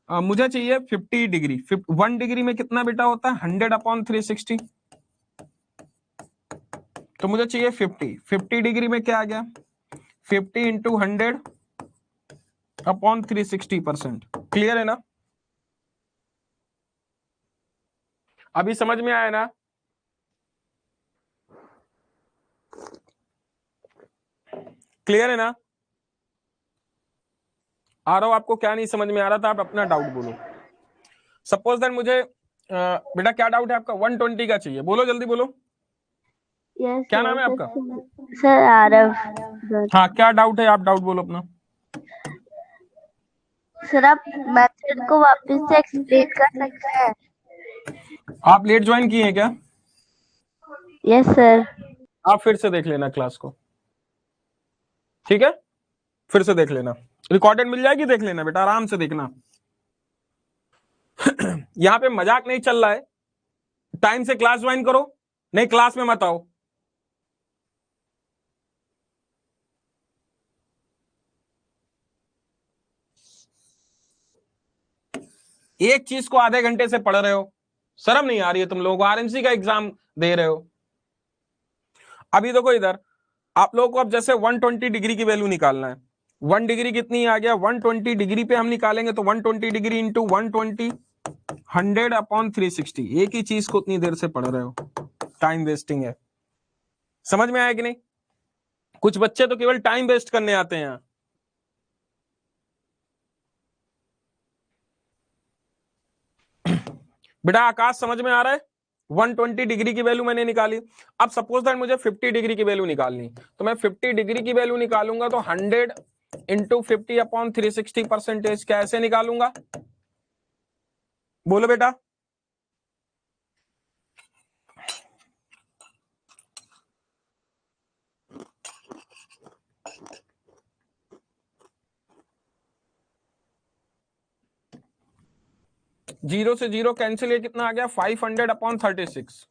Speaker 1: मुझे चाहिए 50 डिग्री। 1 डिग्री में कितना बेटा होता है? 100/360। तो मुझे चाहिए 50 डिग्री में क्या आ गया? 50 इंटू 100/360%। क्लियर है ना? अभी समझ में आया ना? क्लियर है ना? आ रहा हो? आपको क्या नहीं समझ में आ रहा था? आप अपना डाउट बोलो। सपोज दैट मुझे बेटा क्या डाउट है आपका? 120 का चाहिए, बोलो जल्दी बोलो।
Speaker 3: यस
Speaker 1: क्या नाम है आपका?
Speaker 3: सर आरव।
Speaker 1: हाँ क्या डाउट है? आप डाउट बोलो अपना।
Speaker 3: सर आप मेथड को वापस से एक्सप्लेन कर सकते हैं?
Speaker 1: आप लेट ज्वाइन किए हैं क्या?
Speaker 3: Yes sir.
Speaker 1: आप फिर से देख लेना क्लास को, ठीक है? फिर से देख लेना, रिकॉर्डेड मिल जाएगी, देख लेना बेटा, आराम से देखना। यहाँ पे मजाक नहीं चल रहा है। टाइम से क्लास ज्वाइन करो, नहीं क्लास में मत आओ। एक चीज को आधे घंटे से पढ़ रहे हो, शर्म नहीं आ रही है तुम लोगों को? आरएमसी का एग्जाम दे रहे हो। अभी देखो इधर, आप लोगों को अब जैसे 120 डिग्री की वैल्यू निकालना है। 1 डिग्री कितनी आ गया? 120 डिग्री पे हम निकालेंगे तो 120 डिग्री इंटू 120, 100/360। एक ही चीज को उतनी देर से पढ़ रहे हो, टाइम वेस्टिंग है। समझ में आया कि नहीं? कुछ बच्चे तो केवल टाइम वेस्ट करने आते हैं। बेटा आकाश समझ में आ रहा है? 120 डिग्री की वैल्यू मैंने निकाली। अब सपोज दैट मुझे 50 डिग्री की वैल्यू निकालनी, तो मैं 50 डिग्री की वैल्यू निकालूंगा तो 100 इंटू 50/360 कैसे निकालूंगा? बोलो बेटा। जीरो से जीरो कैंसिल, ये कितना आ गया? 500/36।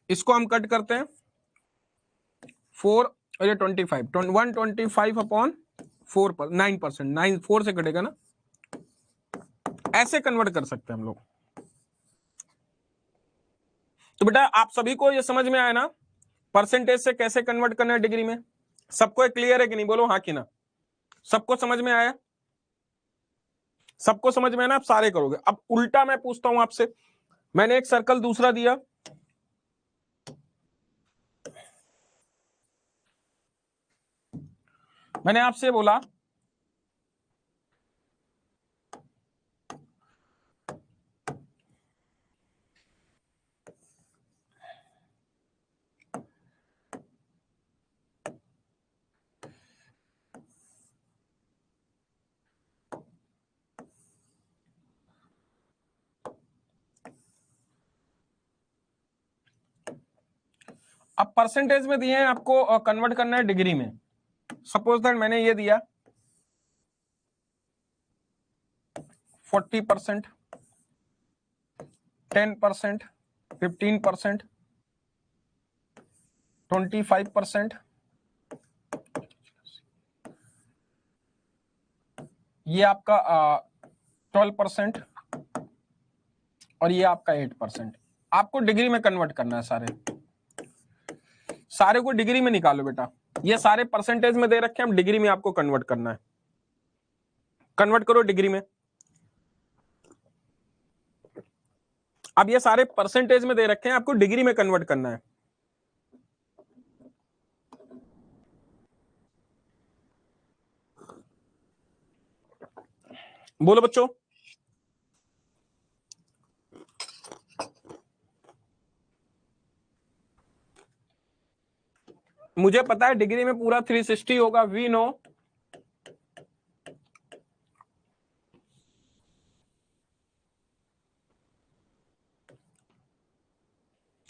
Speaker 1: इसको हम कट करते हैं 4 और ये 25, 125/4 पर 9%, 9 4 से कटेगा ना, ऐसे कन्वर्ट कर सकते हैं हम लोग। तो बेटा आप सभी को ये समझ में आया ना, परसेंटेज से कैसे कन्वर्ट करना है डिग्री में? सबको क्लियर है कि नहीं? बोलो हाँ कि ना। सबको समझ में आया? सबको समझ में आया ना? आप सारे करोगे। अब उल्टा मैं पूछता हूं आपसे, मैंने एक सर्कल दूसरा दिया, मैंने आपसे बोला अब परसेंटेज में दिए हैं आपको, कन्वर्ट करना है डिग्री में। सपोज दैट मैंने ये दिया 40%, 10%, 15%, 25%, ये आपका 12% और ये आपका 8%। आपको डिग्री में कन्वर्ट करना है सारे को डिग्री में निकालो बेटा। ये सारे परसेंटेज में दे रखे हैं, हम डिग्री में आपको कन्वर्ट करना है। कन्वर्ट करो डिग्री में। अब ये सारे परसेंटेज में दे रखे हैं, आपको डिग्री में कन्वर्ट करना है। बोलो बच्चों। मुझे पता है डिग्री में पूरा 360 होगा, वी नो।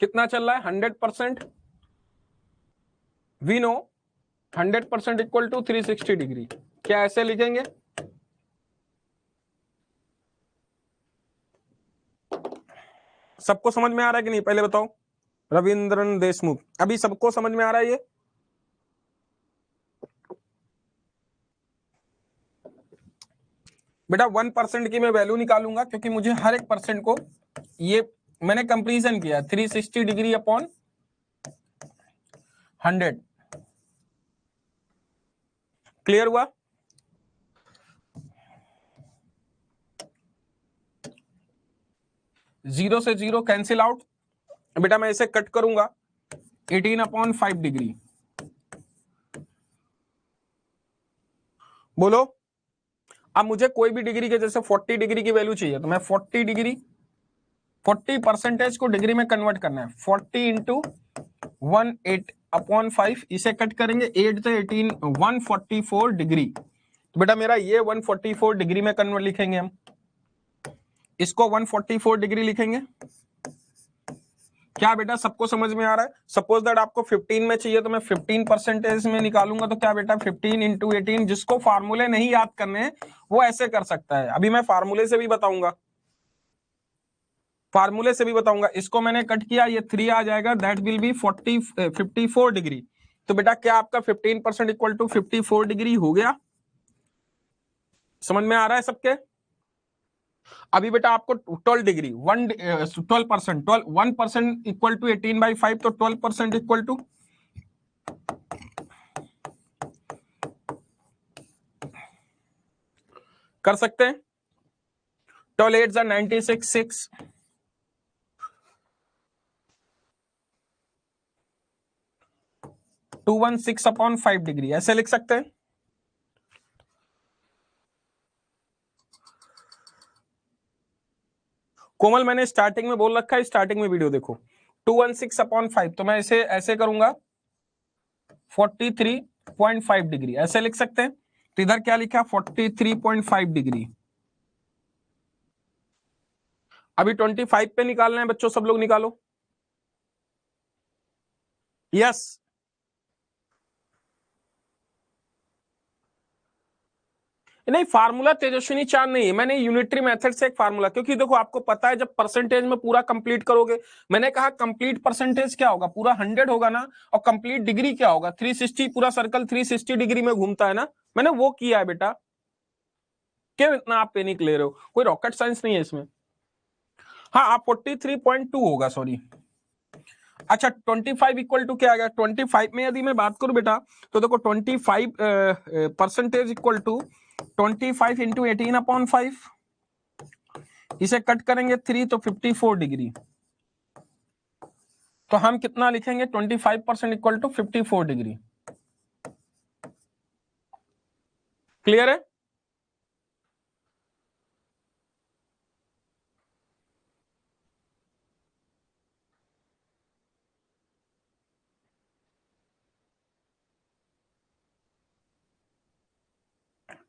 Speaker 1: कितना चल रहा है? 100%। We know 100% equal to 360 degree. क्या ऐसे लिखेंगे? सबको समझ में आ रहा है कि नहीं पहले बताओ? रविंद्रन देशमुख, अभी सबको समझ में आ रहा है ये? बेटा 1% की मैं वैल्यू निकालूंगा, क्योंकि मुझे हर एक परसेंट को, ये मैंने कंपेरिजन किया 360 डिग्री अपॉन 100। क्लियर हुआ? जीरो से जीरो कैंसिल आउट। बेटा मैं इसे कट करूंगा 18/5 डिग्री। बोलो। अब मुझे कोई भी डिग्री के, जैसे 40 डिग्री की वैल्यू चाहिए, तो मैं 40 डिग्री, 40% को डिग्री में कन्वर्ट करना है। 40 इंटू 1/8/5, इसे कट करेंगे 8 से 18, 144 डिग्री। तो बेटा मेरा ये 144 डिग्री में कन्वर्ट लिखेंगे हम, इसको 144 डिग्री लिखेंगे। क्या बेटा सबको समझ में आ रहा है? सपोज दैट आपको 15 में चाहिए, तो मैं 15% में निकालूंगा। तो क्या बेटा 15 इंटू 18, जिसको फार्मूले नहीं याद करने हैं वो ऐसे कर सकता है। अभी मैं फार्मूले से भी बताऊंगा, इसको मैंने कट किया, ये 3 आ जाएगा, दैट विल बी 54 डिग्री। तो बेटा क्या आपका 15% इक्वल टू 54 डिग्री हो गया? समझ में आ रहा है सबके? अभी बेटा आपको 12 डिग्री, 12%, 1% इक्वल टू 18/5, तो 12% इक्वल टू, कर सकते हैं। 12 8 96, 6, 216/5 डिग्री, ऐसे लिख सकते हैं। कोमल मैंने स्टार्टिंग में बोल रखा है, स्टार्टिंग में वीडियो देखो। 216/5, तो मैं इसे ऐसे करूंगा 43.5 डिग्री, ऐसे लिख सकते हैं। तो इधर क्या लिखा? 43.5 डिग्री। अभी 25 पे निकालना है बच्चों, सब लोग निकालो। यस। नहीं, फार्मूला तेजस्विनी चांद नहीं है, मैंने यूनिटरी मेथड से एक फार्मूला, क्योंकि देखो आपको पता है जब परसेंटेज में पूरा कंप्लीट करोगे, मैंने कहा कंप्लीट परसेंटेज क्या होगा? पूरा 100 होगा ना। और कंप्लीट डिग्री क्या होगा? 360, पूरा सर्कल 360 डिग्री में घूमता है ना। मैंने वो किया है बेटा। क्यों इतना आप पैनिक ले रहे हो? कोई रॉकेट साइंस नहीं है इसमें। हाँ, आप 43.2 होगा, सॉरी। अच्छा 25 इक्वल टू क्या आ गया? 25 में यदि मैं बात करूं बेटा, तो देखो 25% इक्वल टू 25 इंटू 18/5, इसे कट करेंगे 3, तो 54 डिग्री। तो हम कितना लिखेंगे? 25% इक्वल टू 54 डिग्री। क्लियर है?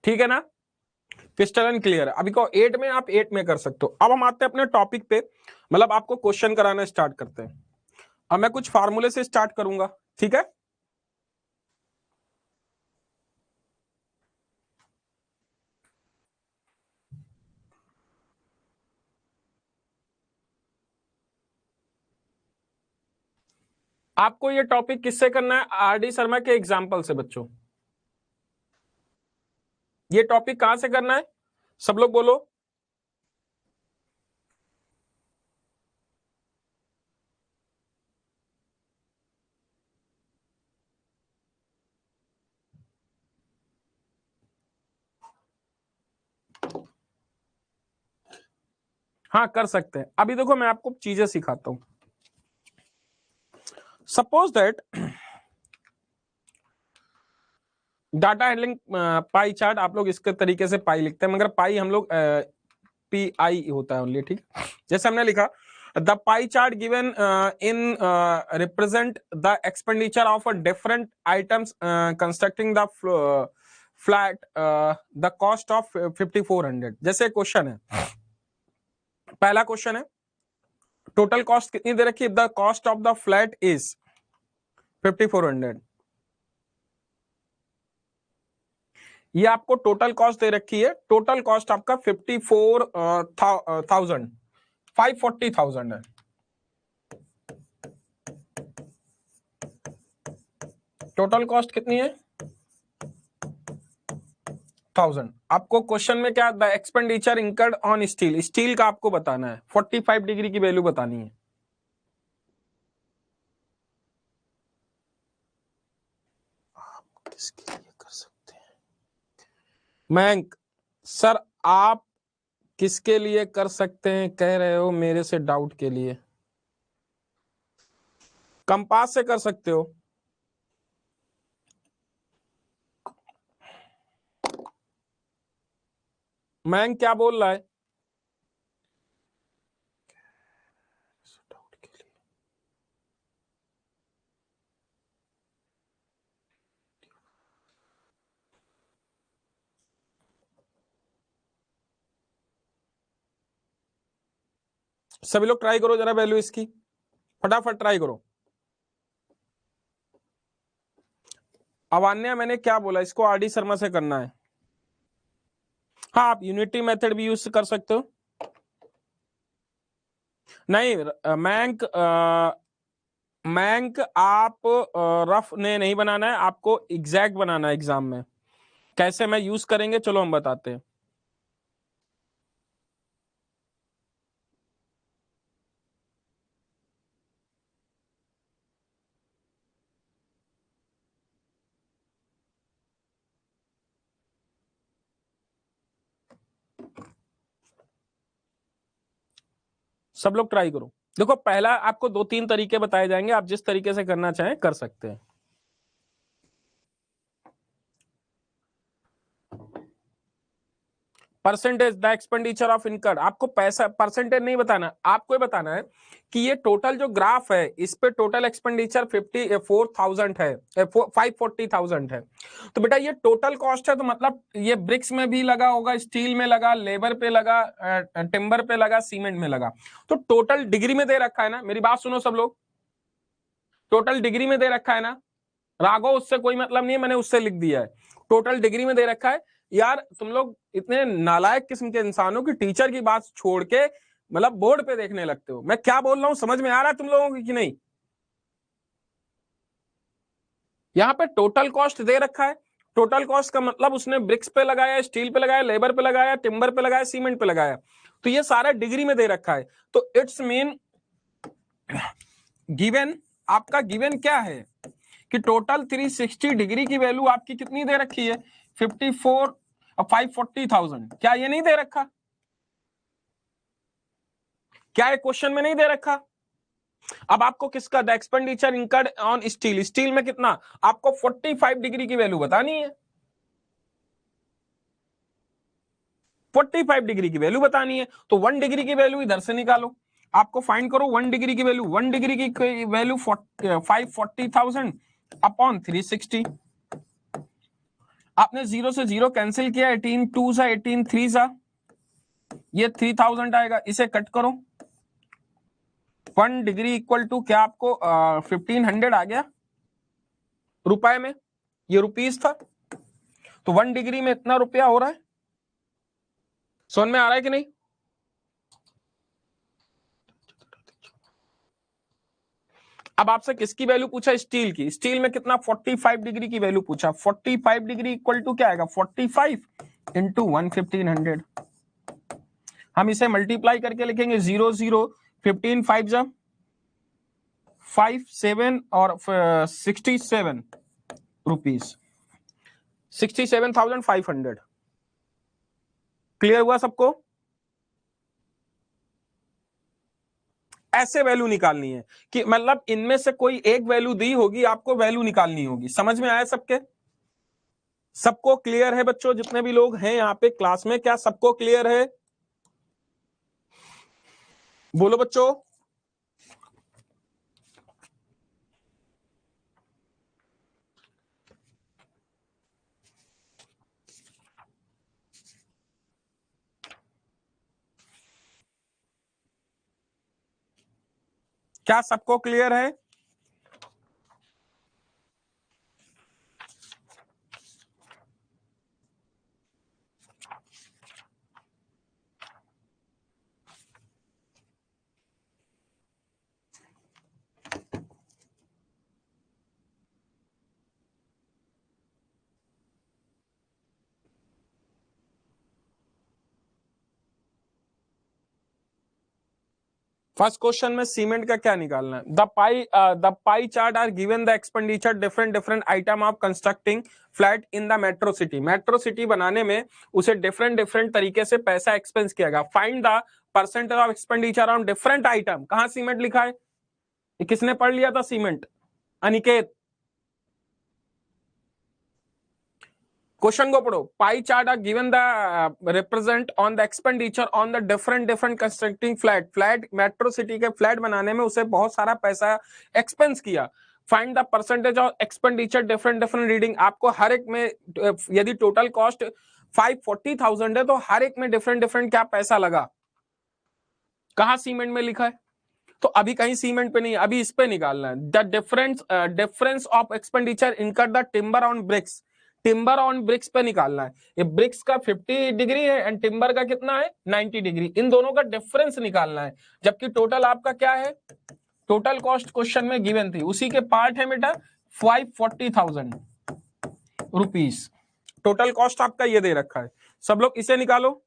Speaker 1: ठीक है ना? क्रिस्टल एंड क्लियर है। अभी को 8 में आप 8 में कर सकते हो। अब हम आते हैं अपने टॉपिक पे, मतलब आपको क्वेश्चन कराना स्टार्ट करते हैं। अब मैं कुछ फार्मूले से स्टार्ट करूंगा, ठीक है? आपको ये टॉपिक किससे करना है? आरडी शर्मा के एग्जाम्पल से बच्चों। ये टॉपिक कहां से करना है? सब लोग बोलो। हाँ कर सकते हैं। अभी देखो मैं आपको चीजें सिखाता हूं। Suppose that data handling pie chart, आप लोग इसके तरीके से पाई लिखते हैं, मगर पाई हम लोग पी आई होता है ओनली, ठीक। जैसे हमने लिखा the pie chart given in represent the expenditure of a different items constructing the flat the cost of 5400। जैसे क्वेश्चन है, पहला क्वेश्चन है टोटल कॉस्ट कितनी दे रखी है? The cost of the flat is 5400। ये आपको टोटल कॉस्ट दे रखी है। टोटल कॉस्ट आपका 540,000 है। टोटल कॉस्ट कितनी है? 1000। आपको क्वेश्चन में क्या, the expenditure incurred on steel, steel का आपको बताना है, 45 डिग्री की वैल्यू बतानी है। आप किसके लिए कर सकते हैं? मैं सर आप किसके लिए कर सकते हैं कह रहे हो? मेरे से डाउट के लिए कंपास से कर सकते हो। मैं क्या बोल रहा है? सभी लोग ट्राई करो जरा वैल्यू इसकी, फटाफट ट्राई करो। अवान्या मैंने क्या बोला, इसको आरडी शर्मा से करना है। हाँ आप यूनिटी मेथड भी यूज कर सकते हो। नहीं मैंक आप रफ ने नहीं बनाना है, आपको एग्जैक्ट बनाना है एग्जाम में। कैसे मैं यूज करेंगे चलो हम बताते हैं। सब लोग ट्राई करो। देखो पहला आपको 2-3 तरीके बताए जाएंगे, आप जिस तरीके से करना चाहें कर सकते हैं। Percentage the expenditure of incurred, आपको पैसा परसेंटेज नहीं बताना, आपको ये बताना है कि ये टोटल जो ग्राफ है इस पे टोटल एक्सपेंडिचर 54,000 है, 540,000 है। तो बेटा ये टोटल कॉस्ट है, तो मतलब ये ब्रिक्स में भी लगा होगा, स्टील में लगा, लेबर पे लगा, टिम्बर पे लगा, सीमेंट में लगा। तो टोटल डिग्री में दे रखा है ना, मेरी बात सुनो सब लोग, टोटल डिग्री में दे रखा है ना। राघव उससे कोई मतलब नहीं है, मैंने उससे लिख दिया है, टोटल डिग्री में दे रखा है। यार तुम लोग इतने नालायक किस्म के इंसानों की टीचर की बात छोड़ के मतलब बोर्ड पे देखने लगते हो। मैं क्या बोल रहा हूं समझ में आ रहा है तुम लोगों की कि नहीं? यहां पे टोटल कॉस्ट दे रखा है। टोटल कॉस्ट का मतलब उसने ब्रिक्स पे लगाया, स्टील पे लगाया, लेबर पे लगाया, टिम्बर पे लगाया, सीमेंट पे लगाया, तो ये सारा डिग्री में दे रखा है। तो इट्स मीन गिवन, आपका गिवन क्या है कि टोटल 360 डिग्री की वैल्यू आपकी कितनी दे रखी है? 540,000। क्या ये नहीं दे रखा? क्या ये क्वेश्चन में नहीं दे रखा? अब आपको किसका, the expenditure incurred on steel, steel में कितना, आपको 45 डिग्री की वैल्यू बतानी है। 45 डिग्री की वैल्यू बतानी है, तो 1 डिग्री की वैल्यू इधर से निकालो, आपको फाइंड करो 1 डिग्री की वैल्यू। 1 डिग्री की वैल्यू 540,000 अपॉन 360। आपने 0 से 0 कैंसिल किया, 18 2 सा 18 3 सा, ये 3000 आएगा, इसे कट करो। 1 डिग्री इक्वल टू क्या आपको 1500 आ गया रुपए में, ये रुपीस था, तो 1 डिग्री में इतना रुपया हो रहा है। समझ में आ रहा है कि नहीं? अब आपसे किसकी वैल्यू पूछा? स्टील की। स्टील में कितना? 45 डिग्री की वैल्यू पूछा। 45 डिग्री इक्वल टू क्या आएगा? 45 इंटू 1500। हम इसे मल्टीप्लाई करके लिखेंगे 0 0 15 5 जा 5 7 और 67 रुपीस, 67,500। क्लियर हुआ सबको? ऐसे वैल्यू निकालनी है कि मतलब इनमें से कोई एक वैल्यू दी होगी, आपको वैल्यू निकालनी होगी। समझ में आया सबके? सबको क्लियर है बच्चों? जितने भी लोग हैं यहाँ पे क्लास में, क्या सबको क्लियर है? बोलो बच्चों। क्या सबको क्लियर है? फर्स्ट क्वेश्चन में सीमेंट का क्या निकालना है? The pie chart are given the expenditure different item of constructing flat in the metro city. Metro city बनाने में उसे डिफरेंट तरीके से पैसा एक्सपेंस किया गया। Find the percentage of expenditure on different item. कहां सीमेंट लिखा है? ये किसने पढ़ लिया था सीमेंट? अनिकेत। क्वेश्चन को पढ़ो। Pie chart are given the represent on the expenditure on the different constructing flat metro city के फ्लैट बनाने में उसे बहुत सारा पैसा एक्सपेंस किया। Find the percentage of expenditure different reading. आपको हर एक में यदि टोटल कॉस्ट 540,000 है तो हर एक में डिफरेंट क्या पैसा लगा। कहां सीमेंट में लिखा है? तो अभी कहीं सीमेंट पे नहीं, अभी इस पे निकालना है। The difference of expenditure incur the timber on bricks. Timber on bricks पे निकालना है। ये ब्रिक्स का 50 डिग्री है एंड टिम्बर का कितना है? 90 डिग्री। इन दोनों का डिफरेंस निकालना है, जबकि टोटल आपका क्या है? टोटल कॉस्ट क्वेश्चन में गिवन थी, उसी के पार्ट है बेटा 540,000 रुपीस। टोटल कॉस्ट आपका ये दे रखा है। सब लोग इसे निकालो।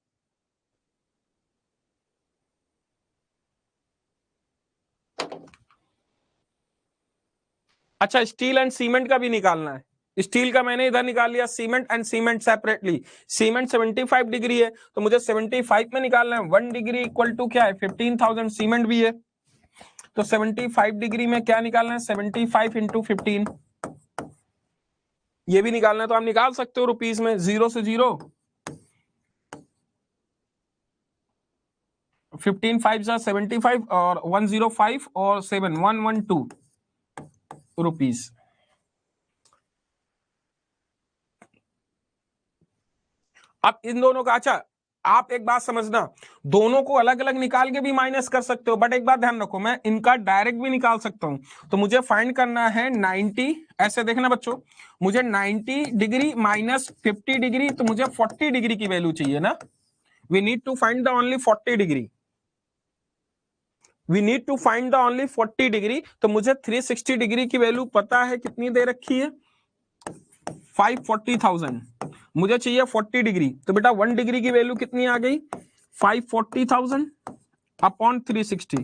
Speaker 1: अच्छा, स्टील एंड सीमेंट का भी निकालना है। स्टील का मैंने इधर निकाल लिया, cement and cement separately. Cement 75 degree है तो मुझे 75 में निकालना है। 1 डिग्री इक्वल टू क्या है? 15,000। सीमेंट भी है तो 75 डिग्री में क्या निकालना है? 75 इंटू 15। ये भी निकालना है तो आप निकाल सकते हो रुपीस में। 0 से 0 15 5 जा 75 और 105 और 7 112 रुपीस। अब इन दोनों का, अच्छा आप एक बात समझना, दोनों को अलग अलग निकाल के भी माइनस कर सकते हो, बट एक बात ध्यान रखो, मैं इनका डायरेक्ट भी निकाल सकता हूं। तो मुझे फाइंड करना है 90, ऐसे देखना बच्चों, मुझे 90 डिग्री माइनस 50 डिग्री, तो मुझे 40 डिग्री की वैल्यू चाहिए ना। We need to find the only 40 degree. We need to find the only 40 degree. तो मुझे 360 डिग्री की वैल्यू पता है, कितनी दे रखी है? 540,000। मुझे चाहिए 40 डिग्री, तो बेटा 1 डिग्री की वैल्यू कितनी आ गई? 540,000 upon 360।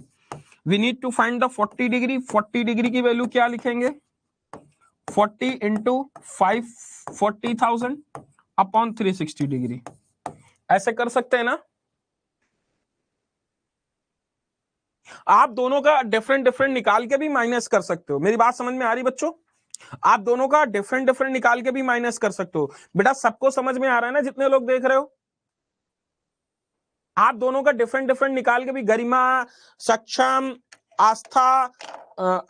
Speaker 1: We need to find the 40 degree. 40 degree की वैल्यू क्या लिखेंगे? 40 इंटू 540,000 अपॉन 360 डिग्री। ऐसे कर सकते हैं ना? आप दोनों का डिफरेंट निकाल के भी माइनस कर सकते हो। मेरी बात समझ में आ रही बच्चों? आप दोनों का डिफरेंट निकाल के भी माइनस कर सकते हो। बेटा सबको समझ में आ रहा है ना, जितने लोग देख रहे हो? आप दोनों का डिफरेंट डिफरेंट निकाल के भी, गरिमा, सक्षम, आस्था,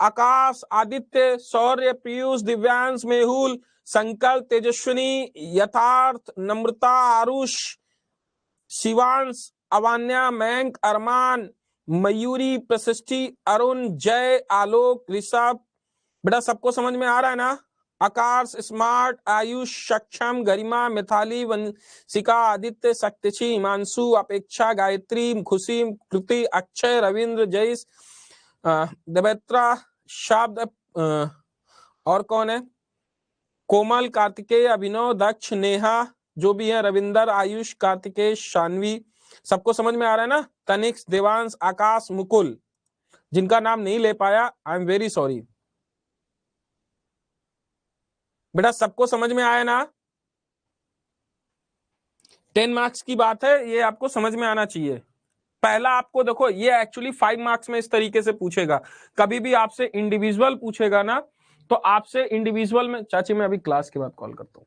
Speaker 1: आकाश, आदित्य, शौर्य, पीयूष, दिव्यांश, मेहुल, संकल्प, तेजस्विनी, यथार्थ, नम्रता, आरुष, शिवांश, अवान्या, मयंक, अरमान, मयूरी, प्रशिष्टि, अरुण, जय, आलोक, ऋषभ। बेटा सबको समझ में आ रहा है ना? आकाश, स्मार्ट, आयुष, सक्षम, गरिमा, मिथाली, वंशिका, आदित्य, शक्तिशी, हिमांशु, अपेक्षा, गायत्री, खुशी, कृति, अक्षय, रविंद्र, जयेश, देवेत्रा, शाब्द, और कौन है? कोमल, कार्तिकेय, अभिनव, दक्ष, नेहा, जो भी है, रविंदर, आयुष, कार्तिकेय, शानवी। सबको समझ में आ रहा है ना? तनिष्क, देवांश, आकाश, मुकुल। जिनका नाम नहीं ले पाया, आई एम वेरी सॉरी। बेटा सबको समझ में आया ना? 10 मार्क्स की बात है, ये आपको समझ में आना चाहिए। पहला आपको देखो, ये एक्चुअली 5 मार्क्स में इस तरीके से पूछेगा। कभी भी आपसे इंडिविजुअल पूछेगा ना, तो आपसे इंडिविजुअल में, चाची मैं अभी क्लास के बाद कॉल करता हूं।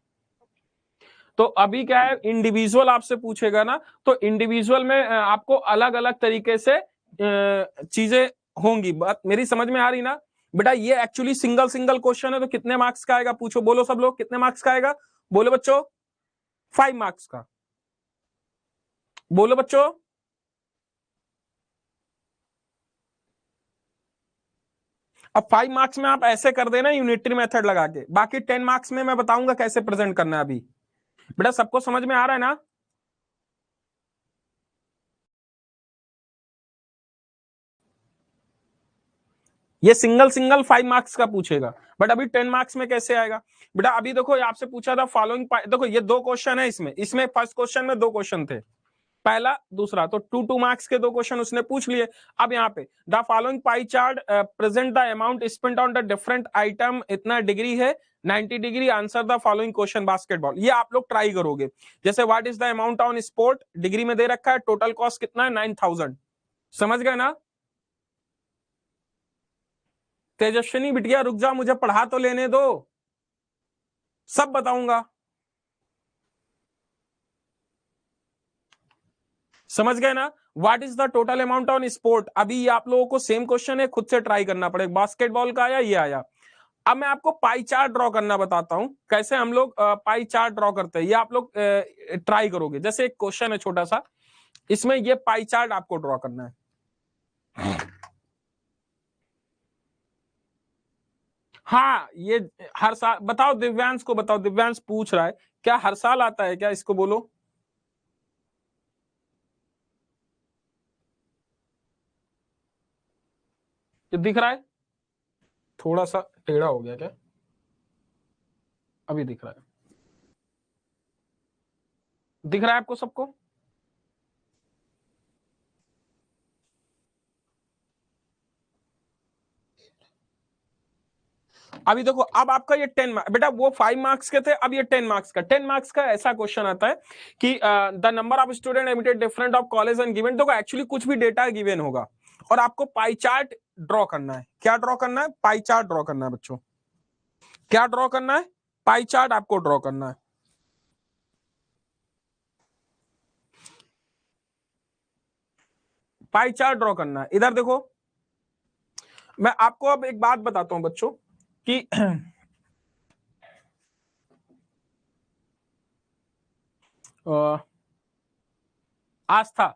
Speaker 1: तो अभी क्या है, इंडिविजुअल आपसे पूछेगा ना, तो इंडिविजुअल में आपको अलग अलग तरीके से चीजें होंगी। बात मेरी समझ में आ रही ना? बेटा ये एक्चुअली सिंगल सिंगल क्वेश्चन है, तो कितने मार्क्स का आएगा? पूछो, बोलो सब लोग, कितने मार्क्स का आएगा? बोलो बच्चों। 5 मार्क्स का। बोलो बच्चों। अब 5 मार्क्स में आप ऐसे कर देना यूनिटरी मेथड लगा के, बाकी 10 मार्क्स में मैं बताऊंगा कैसे प्रेजेंट करना है। अभी बेटा सबको समझ में आ रहा है ना? ये सिंगल सिंगल 5 मार्क्स का पूछेगा, बट अभी 10 मार्क्स में कैसे आएगा? बेटा अभी देखो, आपसे पूछा था फॉलोइंग, देखो ये 2 क्वेश्चन है इसमें फर्स्ट क्वेश्चन में 2 क्वेश्चन थे, पहला दूसरा, तो 2 मार्क्स के 2 क्वेश्चन उसने पूछ लिए। अब यहाँ पे the following pie chart present the amount spent on the different item, इतना डिग्री है 90 degree, answer the following question basketball. ये आप लोग ट्राई करोगे। जैसे what is the amount on sport, degree में दे रखा है, टोटल कॉस्ट कितना है 9000। समझ गए ना? तेजस्विनी बिटिया रुक जाओ, मुझे पढ़ा तो लेने दो, सब बताऊंगा। समझ गए ना? What is the total amount on sport. अभी ये आप लोगों को सेम क्वेश्चन है, खुद से ट्राई करना पड़ेगा। बास्केटबॉल का आया, ये आया। अब मैं आपको पाई चार्ट ड्रॉ करना बताता हूं, कैसे हम लोग पाई चार्ट ड्रॉ करते हैं। ये आप लोग ट्राई करोगे। जैसे एक क्वेश्चन है छोटा सा, इसमें ये पाई चार्ट आपको ड्रॉ करना है। हाँ, ये हर साल, बताओ दिव्यांश को, बताओ, दिव्यांश पूछ रहा है, क्या हर साल आता है क्या? इसको बोलो। ये दिख रहा है? थोड़ा सा टेढ़ा हो गया क्या? अभी दिख रहा है? दिख रहा है आपको सबको? अभी देखो, अब आपका ये 10 मार्क्स, बेटा वो 5 मार्क्स के थे, अब ये 10 मार्क्स का। 10 मार्क्स का ऐसा क्वेश्चन आता है कि the number of student admitted different of college and given. देखो एक्चुअली कुछ भी डेटा गिवन होगा और आपको पाई चार्ट ड्रॉ करना है। क्या ड्रॉ करना है? पाई चार्ट ड्रॉ करना है बच्चों। क्या ड्रॉ करना है? पाई चार्ट आपको ड्रॉ करना है। पाई चार्ट ड्रॉ करना है। इधर देखो, मैं आपको अब एक बात बताता हूं बच्चों कि आस्था,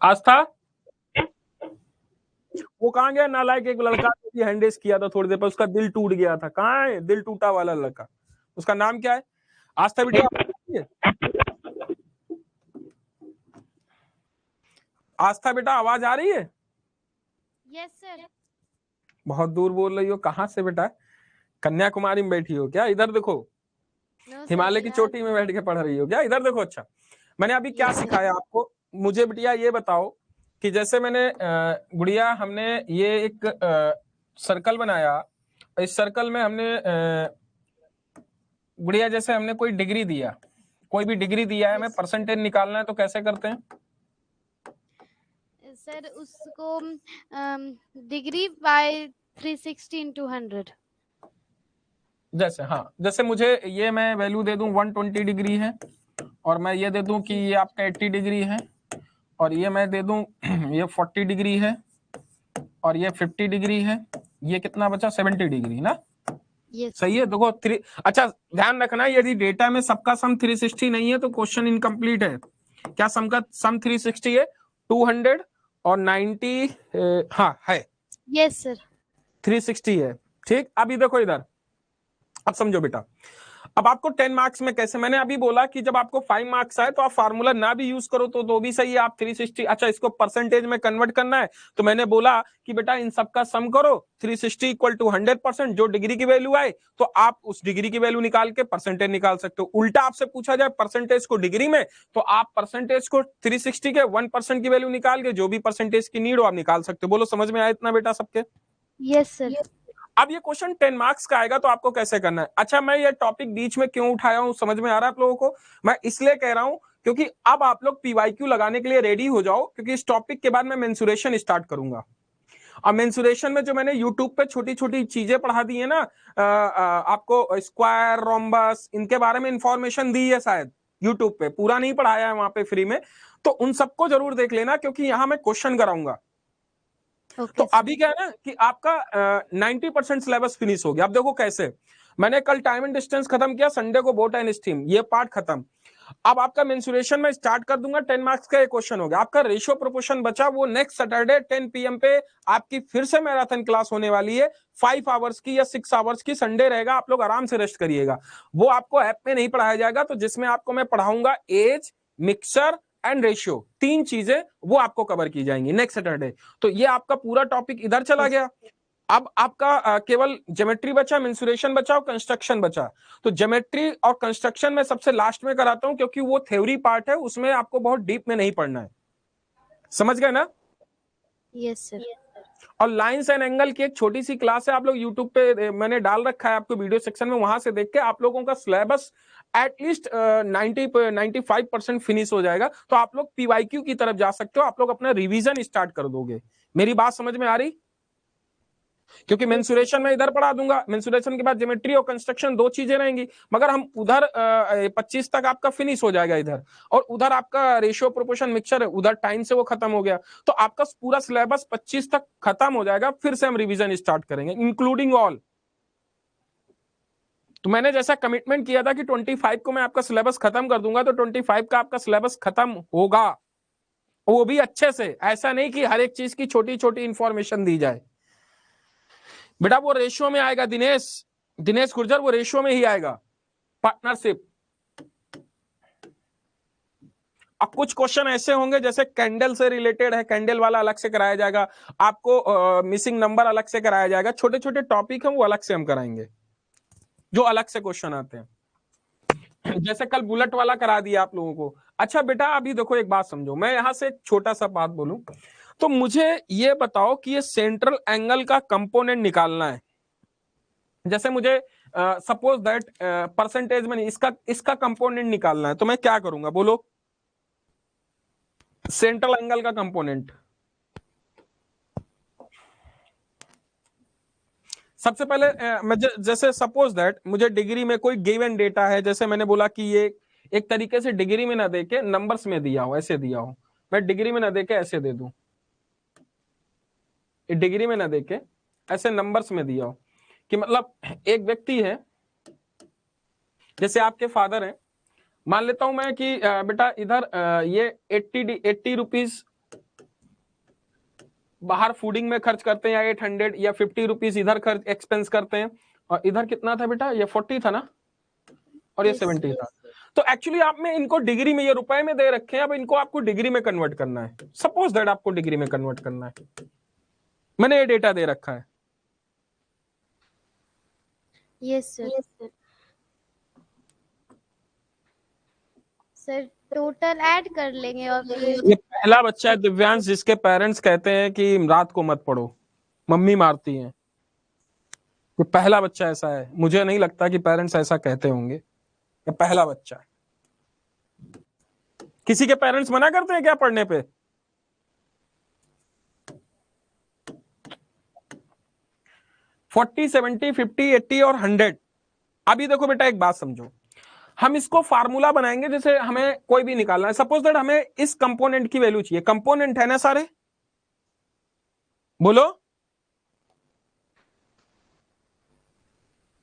Speaker 1: आस्था वो कहां गया नालायक? एक लड़का भी हैंडेस किया था थोड़ी देर पर, उसका दिल टूट गया था। कहां है दिल टूटा वाला लड़का? उसका नाम क्या है? आस्था बेटा, आस्था बेटा आवाज आ रही है?
Speaker 4: Yes sir.
Speaker 1: बहुत दूर बोल रही हो, कहां से बेटा? कन्याकुमारी में बैठी हो क्या? इधर देखो, हिमालय की चोटी में बैठ के पढ़ रही हो क्या? इधर देखो। अच्छा, मैंने अभी क्या सिखाया आपको, मुझे बिटिया ये बताओ कि जैसे मैंने गुड़िया, हमने ये एक सर्कल बनाया, इस सर्कल में हमने गुड़िया जैसे हमने कोई डिग्री दिया, कोई भी डिग्री दिया है, हमें परसेंटेज निकालना है, तो कैसे करते हैं
Speaker 4: सर? उसको डिग्री बाय 360 into 100।
Speaker 1: जैसे, हाँ, जैसे मुझे ये मैं वैल्यू दे दूं 120 डिग्री है, और मैं ये दे दूं कि ये आपका 80 डिग्री है, और ये मैं दे दूं ये 40 डिग्री है, और ये 50 डिग्री है, ये कितना बचा 70 डिग्री ना।
Speaker 4: Yes.
Speaker 1: सही है। देखो अच्छा ध्यान रखना, यदि डेटा में सबका सम 360 नहीं है तो क्वेश्चन इनकम्प्लीट है। क्या सम का सम 360 है? 200 और 90 हाँ है।
Speaker 4: Yes, sir.
Speaker 1: 360 है। ठीक, अभी देखो इधर, अब समझो बेटा, अब आपको 10 मार्क्स में कैसे, मैंने अभी बोला कि जब आपको 5 मार्क्स आए तो आप फार्मूला ना भी यूज करो तो भी सही है, आप 360, अच्छा इसको परसेंटेज में कन्वर्ट करना है तो मैंने बोला कि बेटा इन सबका सम करो, 360 इक्वल टू 100%, जो डिग्री की वैल्यू आए तो आप उस डिग्री की वैल्यू निकाल के परसेंटेज निकाल सकते हो। उल्टा आपसे पूछा जाए परसेंटेज को डिग्री में, तो आप परसेंटेज को 360 के 1% की वैल्यू निकाल के जो भी परसेंटेज की नीड हो आप निकाल सकते हो। बोलो समझ में आया इतना बेटा सबके?
Speaker 4: Yes, sir.
Speaker 1: अब ये क्वेश्चन 10 मार्क्स का आएगा तो आपको कैसे करना है। अच्छा मैं ये टॉपिक बीच में क्यों उठाया हूं, समझ में आ रहा है आप लोगों को? मैं इसलिए कह रहा हूं क्योंकि अब आप लोग पीवाईक्यू लगाने के लिए रेडी हो जाओ, क्योंकि इस टॉपिक के बाद मैं मेंसुरेशन स्टार्ट करूंगा। अब मेंसुरेशन में जो मैंने यूट्यूब पे छोटी छोटी चीजें पढ़ा दी है ना, आपको स्क्वायर, रोम्बस, इनके बारे में इंफॉर्मेशन दी है शायद यूट्यूब पे, पूरा नहीं पढ़ाया है वहां पे फ्री में, तो उन सबको जरूर देख लेना क्योंकि यहां मैं क्वेश्चन कराऊंगा।
Speaker 4: Okay,
Speaker 1: तो
Speaker 4: sir.
Speaker 1: अभी क्या है ना कि आपका 90% सिलेबस फिनिश हो गया। अब देखो कैसे, मैंने कल टाइम एंड डिस्टेंस खत्म किया, संडे को बोट एंड स्टीम, ये पार्ट खत्म। अब आपका मेंसुरेशन में स्टार्ट कर दूंगा, 10 मार्क्स का एक क्वेश्चन हो गया। आपका रेशियो प्रोपोर्शन बचा, वो नेक्स्ट सैटरडे 10 PM पे आपकी फिर से मैराथन क्लास होने वाली है, 5 आवर्स की या 6 आवर्स की। संडे रहेगा, आप लोग आराम से रेस्ट करिएगा। वो आपको ऐप में नहीं पढ़ाया जाएगा, तो जिसमें आपको मैं पढ़ाऊंगा एज, मिक्सचर एंड रेशियो, 3 चीजें वो आपको कवर की जाएंगी नेक्स्ट सैटरडे। तो ये आपका पूरा टॉपिक इधर चला गया। अब आपका केवल ज्योमेट्री बचा, मेंसुरेशन बचा और कंस्ट्रक्शन बचा। तो ज्योमेट्री और कंस्ट्रक्शन में सबसे लास्ट में कराता हूं क्योंकि वो थ्योरी पार्ट है, उसमें आपको बहुत डीप में नहीं पढ़ना है। समझ गए ना?
Speaker 4: Yes, sir.
Speaker 1: और लाइंस एंड एंगल की एक छोटी सी क्लास है, आप लोग यूट्यूब पे मैंने डाल रखा है आपको वीडियो सेक्शन में, वहां से देख के आप लोगों का सिलेबस एटलीस्ट 95% फिनिश हो जाएगा। तो आप लोग पीवाईक्यू की तरफ जा सकते हो, आप लोग अपना रिवीजन स्टार्ट कर दोगे। मेरी बात समझ में आ रही? क्योंकि मेंसुरेशन में इधर पढ़ा दूंगा, मेंसुरेशन के बाद ज्योमेट्री और कंस्ट्रक्शन 2 चीजें रहेंगी, मगर हम उधर 25 तक आपका फिनिश हो जाएगा इधर, और उधर आपका रेशियो प्रोपोर्शन मिक्सचर है, उधर टाइम से वो खत्म हो गया। तो आपका पूरा सिलेबस 25 तक खत्म हो जाएगा, फिर से हम रिवीजन स्टार्ट करेंगे इंक्लूडिंग ऑल। तो मैंने जैसा कमिटमेंट किया था कि 25 को मैं आपका सिलेबस खत्म कर दूंगा, तो 25 का आपका सिलेबस खत्म होगा, वो भी अच्छे से। ऐसा नहीं कि हर एक चीज की छोटी छोटी इंफॉर्मेशन दी जाए बेटा, वो रेशियो में आएगा। दिनेश गुर्जर, वो रेशियो में ही आएगा, पार्टनरशिप। अब कुछ क्वेश्चन ऐसे होंगे जैसे कैंडल से रिलेटेड है, कैंडल वाला अलग से कराया जाएगा आपको, मिसिंग नंबर अलग से कराया जाएगा, छोटे छोटे टॉपिक हैं वो अलग से हम कराएंगे, जो अलग से क्वेश्चन आते हैं। जैसे कल बुलेट वाला करा दिया आप लोगों को। अच्छा बेटा अभी देखो एक बात समझो, मैं यहां से एक छोटा सा बात बोलूं, तो मुझे ये बताओ कि ये सेंट्रल एंगल का कंपोनेंट निकालना है। जैसे मुझे सपोज दैट परसेंटेज में इसका कंपोनेंट निकालना है, तो मैं क्या करूंगा बोलो? सेंट्रल एंगल का कंपोनेंट सबसे पहले मैं जैसे सपोज दैट मुझे डिग्री में कोई गिवन डेटा है, जैसे मैंने बोला कि ये एक तरीके से डिग्री में ना देके नंबर्स में दिया हो, ऐसे दिया हो, मैं डिग्री में ना देके ऐसे दे दूं, डिग्री में ना देके ऐसे नंबर्स में दिया हो कि मतलब एक व्यक्ति है, जैसे आपके फादर हैं, मान लेता हूं मैं कि बेटा इधर ये 80 रुपीज बाहर फूडिंग में खर्च करते हैं, या 800 या 50 रुपीज इधर खर्च एक्सपेंस करते हैं, और इधर कितना था बेटा? ये 40 था ना, और ये 70 था। तो एक्चुअली आपने इनको डिग्री में, ये रुपए में दे रखे हैं, अब इनको आपको डिग्री में कन्वर्ट करना है। सपोज दैट आपको डिग्री में कन्वर्ट करना है, मैंने ये डेटा दे रखा है।
Speaker 4: Yes, sir. Sir total add कर लेंगे और फिर
Speaker 1: ये पहला बच्चा है दिव्यांश, जिसके पेरेंट्स कहते हैं कि रात को मत पढ़ो, मम्मी मारती हैं। ये पहला बच्चा ऐसा है, मुझे नहीं लगता कि पेरेंट्स ऐसा कहते होंगे। ये पहला बच्चा है। किसी के पेरेंट्स मना करते हैं क्या पढ़ने पे? $40, $70, $50, $80 और $100। अभी देखो बेटा एक बात समझो, हम इसको फार्मूला बनाएंगे, जैसे हमें कोई भी निकालना है, सपोज दैट हमें इस कंपोनेंट की वैल्यू चाहिए, कंपोनेंट है ना सारे, बोलो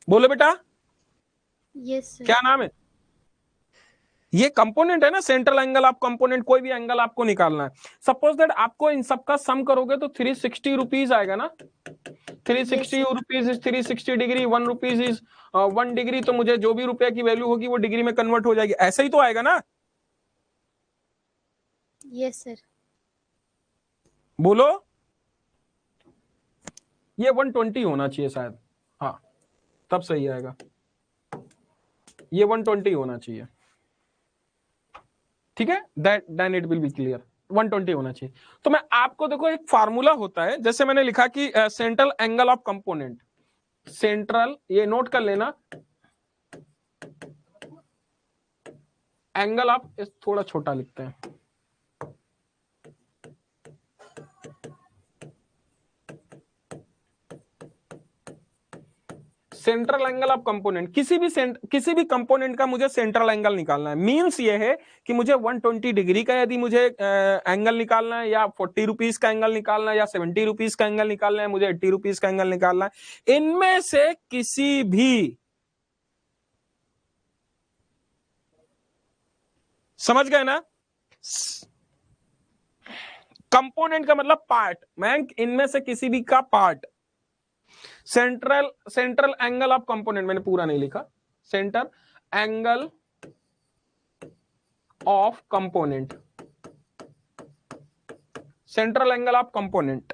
Speaker 1: बोलो बेटा,
Speaker 4: यस सर।
Speaker 1: क्या नाम है, ये कंपोनेंट है ना, सेंट्रल एंगल ऑफ कंपोनेंट, कोई भी एंगल आपको निकालना है। सपोज दैट आपको इन सब का सम करोगे तो 360 रुपीज आएगा ना, 360 rupees is 360 degree, 1 rupees is 1 degree, तो मुझे जो भी रुपए की वैल्यू होगी वो डिग्री में कन्वर्ट हो जाएगी, ऐसा ही तो आएगा ना,
Speaker 4: यस सर।
Speaker 1: बोलो। ये 120 होना चाहिए शायद, हाँ तब सही आएगा, ये 120 होना चाहिए, ठीक है, that then it will be clear, 120 होना चाहिए। तो मैं आपको देखो एक फार्मूला होता है, जैसे मैंने लिखा कि central angle of component, central, ये नोट कर लेना, एंगल ऑफ, थोड़ा छोटा लिखते हैं, सेंट्रल एंगल ऑफ कंपोनेंट, किसी भी कंपोनेंट का मुझे सेंट्रल एंगल निकालना है, मींस ये है कि मुझे 120 डिग्री का यदि मुझे एंगल निकालना है, या 40 रुपीज का एंगल निकालना है, या 70 रुपीज का एंगल निकालना है, मुझे 80 रुपीज का एंगल निकालना है, इनमें से किसी भी, समझ गए ना, कंपोनेंट का मतलब पार्ट, मैं इनमें से किसी भी का part, central angle of component, मैंने पूरा नहीं लिखा, centre angle of component, central angle of component,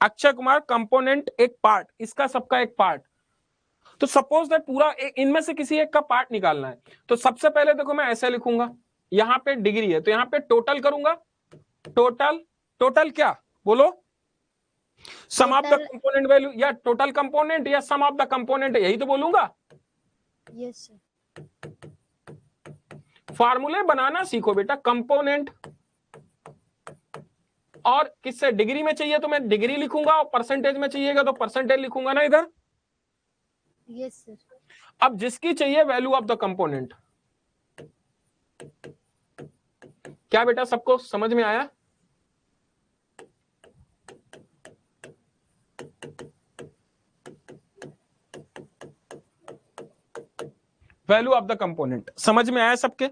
Speaker 1: Akshay Kumar, component एक पार्ट, इसका सबका एक पार्ट, तो सपोज दैट पूरा इनमें से किसी एक का पार्ट निकालना है, तो सबसे पहले देखो मैं ऐसे लिखूंगा, यहां पे डिग्री है तो यहां पे टोटल करूंगा, टोटल, टोटल क्या बोलो, sum of the
Speaker 4: Total-
Speaker 1: component value, या टोटल कंपोनेंट, या सम ऑफ द कंपोनेंट, यही तो बोलूंगा।
Speaker 4: Yes sir.
Speaker 1: फार्मूले बनाना सीखो बेटा, कंपोनेंट, और किससे डिग्री में चाहिए तो मैं डिग्री लिखूंगा, और परसेंटेज में चाहिएगा तो परसेंटेज लिखूंगा ना इधर।
Speaker 4: Yes sir.
Speaker 1: अब जिसकी चाहिए वैल्यू ऑफ द कंपोनेंट, क्या बेटा सबको समझ में आया, वैल्यू ऑफ द कंपोनेंट समझ में आया सबके,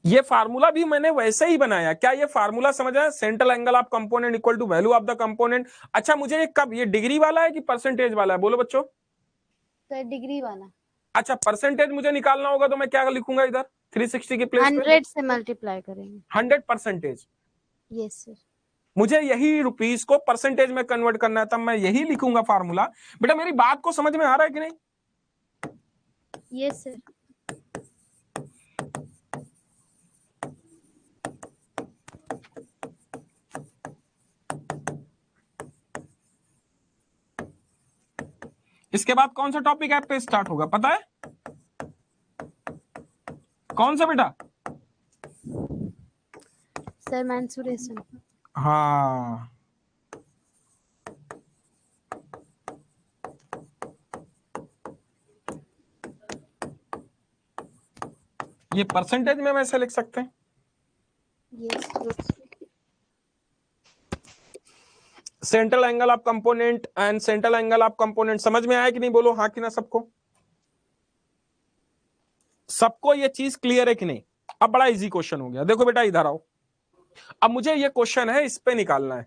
Speaker 1: ये फार्मूला भी मैंने वैसे ही बनाया, क्या ये फार्मूला समझ आया, central angle of component equal to value of the component. अच्छा मुझे ये कब, ये डिग्री वाला है कि परसेंटेज वाला है, बोलो बच्चों।
Speaker 4: सर डिग्री वाला।
Speaker 1: अच्छा परसेंटेज मुझे निकालना होगा तो मैं क्या लिखूंगा इधर, 360 की प्लेस पे
Speaker 4: 100 से मल्टीप्लाई करेंगे।
Speaker 1: 100%।
Speaker 4: Yes sir.
Speaker 1: मुझे यही रुपीस को परसेंटेज में कन्वर्ट करना है, तब मैं यही लिखूंगा फार्मूला। बेटा मेरी बात को समझ में आ रहा है कि नहीं,
Speaker 4: यस सर।
Speaker 1: इसके बाद कौन सा टॉपिक ऐप पे स्टार्ट होगा पता है, कौन सा बेटा,
Speaker 4: सर मेंसुरेशन।
Speaker 1: हाँ ये परसेंटेज में वैसे लिख सकते हैं,
Speaker 4: yes.
Speaker 1: Central angle of component and central angle of component, समझ में आया कि नहीं, बोलो हाँ कि ना सबको, सबको ये चीज क्लियर है कि नहीं। अब बड़ा इजी क्वेश्चन हो गया, देखो बेटा इधर आओ, अब मुझे ये क्वेश्चन है इस पे निकालना है,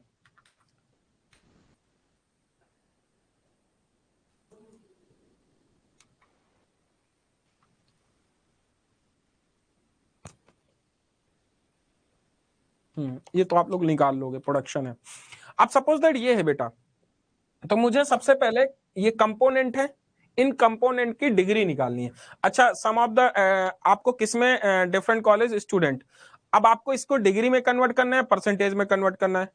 Speaker 1: ये तो आप लोग निकाल लोगे, प्रोडक्शन है। अब सपोज दैट ये है बेटा, तो मुझे सबसे पहले ये कंपोनेंट है, इन कंपोनेंट की डिग्री निकालनी है। अच्छा सम ऑफ द, आपको किसमें डिफरेंट कॉलेज स्टूडेंट, अब आपको इसको डिग्री में कन्वर्ट करना है, परसेंटेज में कन्वर्ट करना है,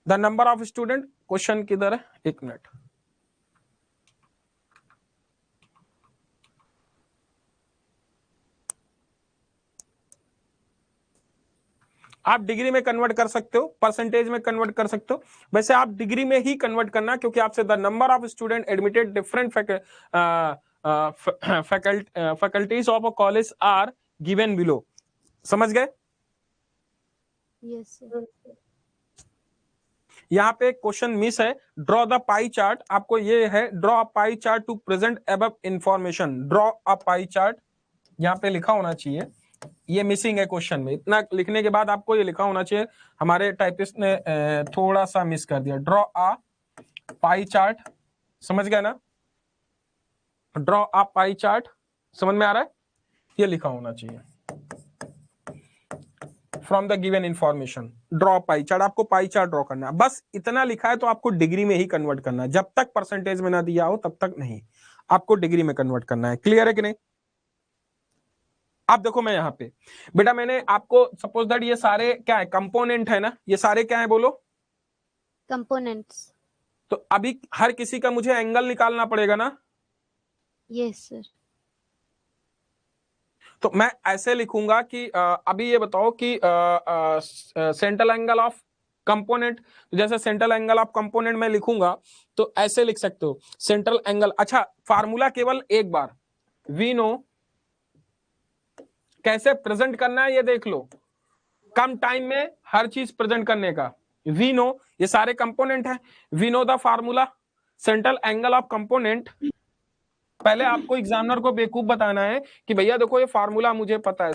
Speaker 1: the number of student, question किधर है, एक मिनट, आप डिग्री में कन्वर्ट कर सकते हो, परसेंटेज में कन्वर्ट कर सकते हो, वैसे आप डिग्री में ही कन्वर्ट करना, क्योंकि आपसे the number of student admitted different faculties of a college are given below. समझ गए?
Speaker 4: Yes, sir.
Speaker 1: यहाँ पे क्वेश्चन मिस है, ड्रॉ द पाई चार्ट। आपको ये है draw a pie chart to present above information. Draw a pie chart यहाँ पे लिखा होना चाहिए, ये मिसिंग है क्वेश्चन में। इतना लिखने के बाद आपको ये लिखा होना चाहिए, हमारे टाइपिस्ट ने थोड़ा सा मिस कर दिया। ड्रॉ अ पाई चार्ट, समझ गए ना? ड्रॉ अ पाई चार्ट, समझ में आ रहा है? ये लिखा होना चाहिए, from the given information draw pi chart. आपको पाई चार्ट ड्रॉ करना है, बस इतना लिखा है तो आपको डिग्री में ही कन्वर्ट करना है। जब तक परसेंटेज में ना दिया हो तब तक नहीं, आपको डिग्री में कन्वर्ट करना है। क्लियर है कि नहीं? आप देखो, मैं यहाँ पे बेटा मैंने आपको सपोज दैट ये सारे क्या है, कंपोनेंट है ना, ये सारे क्या है बोलो?
Speaker 4: Components.
Speaker 1: तो अभी हर किसी का मुझे एंगल निकालना पड़ेगा ना।
Speaker 4: Yes, sir.
Speaker 1: तो मैं ऐसे लिखूंगा कि अभी ये बताओ कि सेंट्रल एंगल ऑफ कंपोनेंट, जैसे सेंट्रल एंगल ऑफ कंपोनेंट मैं लिखूंगा तो ऐसे लिख सकते हो सेंट्रल एंगल। अच्छा, फार्मूला केवल एक बार, वी नो, कैसे प्रेजेंट करना है ये देख लो, कम टाइम में हर चीज प्रेजेंट करने का। वी नो, ये सारे कंपोनेंट है, we know the formula central angle of component. पहले आपको एग्जामिनर को बेवकूफ बताना है कि भैया देखो ये फार्मूला मुझे पता है,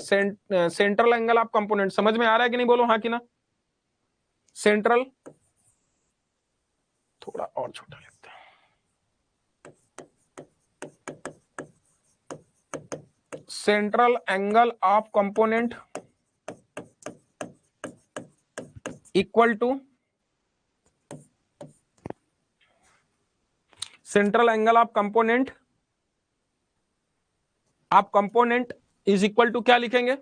Speaker 1: सेंट्रल एंगल ऑफ कंपोनेंट। समझ में आ रहा है कि नहीं? बोलो हाँ कि ना। सेंट्रल, थोड़ा और छोटा लिखते हैं, central angle of component equal to central angle of component आप कंपोनेंट इज इक्वल टू क्या लिखेंगे?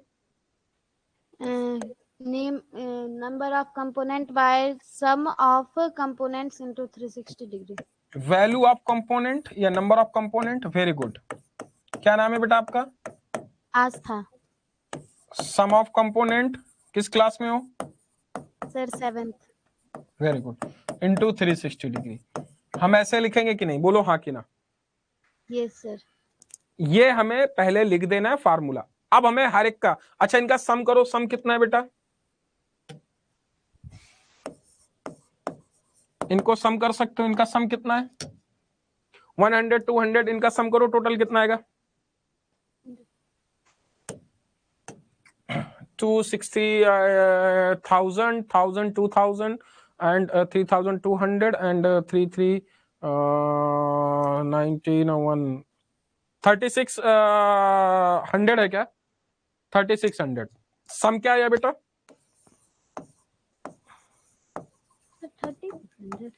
Speaker 4: Number of component by sum of components into 360 degree.
Speaker 1: Value of component या number of component? Very good. क्या नाम है बेटा आपका?
Speaker 4: Aastha.
Speaker 1: Sum of component किस क्लास में हो?
Speaker 4: Sir 7th।
Speaker 1: Very good, into 360 degree. हम ऐसे लिखेंगे कि नहीं? बोलो हाँ कि ना।
Speaker 4: Yes sir.
Speaker 1: ये हमें पहले लिख देना है फार्मूला। अब हमें हर एक का, अच्छा इनका सम करो। सम कितना है बेटा? इनको सम कर सकते हो, इनका सम कितना है? 100 200, इनका सम करो, टोटल कितना आएगा? 260, 1000, 1000, 2000 and 3200 and 33 19 3600 है क्या? 3600 सम क्या है बेटा?
Speaker 4: 3000।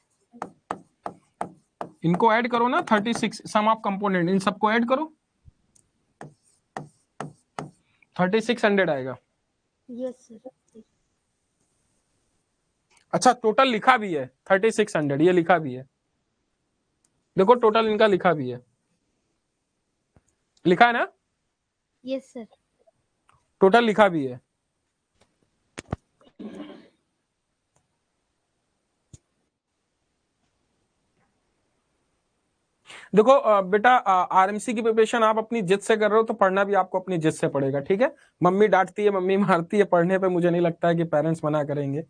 Speaker 1: इनको ऐड करो ना, 36 सम ऑफ कंपोनेंट, इन सबको ऐड करो, 3600 आएगा।
Speaker 4: Yes sir.
Speaker 1: अच्छा, टोटल लिखा भी है 3600, ये लिखा भी है, देखो टोटल इनका लिखा भी है, लिखा है ना?
Speaker 4: Yes sir.
Speaker 1: टोटल लिखा भी है। देखो बेटा, आरएमसी की प्रिपरेशन आप अपनी जिद से कर रहे हो तो पढ़ना भी आपको अपनी जिद से पड़ेगा, ठीक है? मम्मी डांटती है, मम्मी मारती है, पढ़ने पे मुझे नहीं लगता है कि पेरेंट्स मना करेंगे,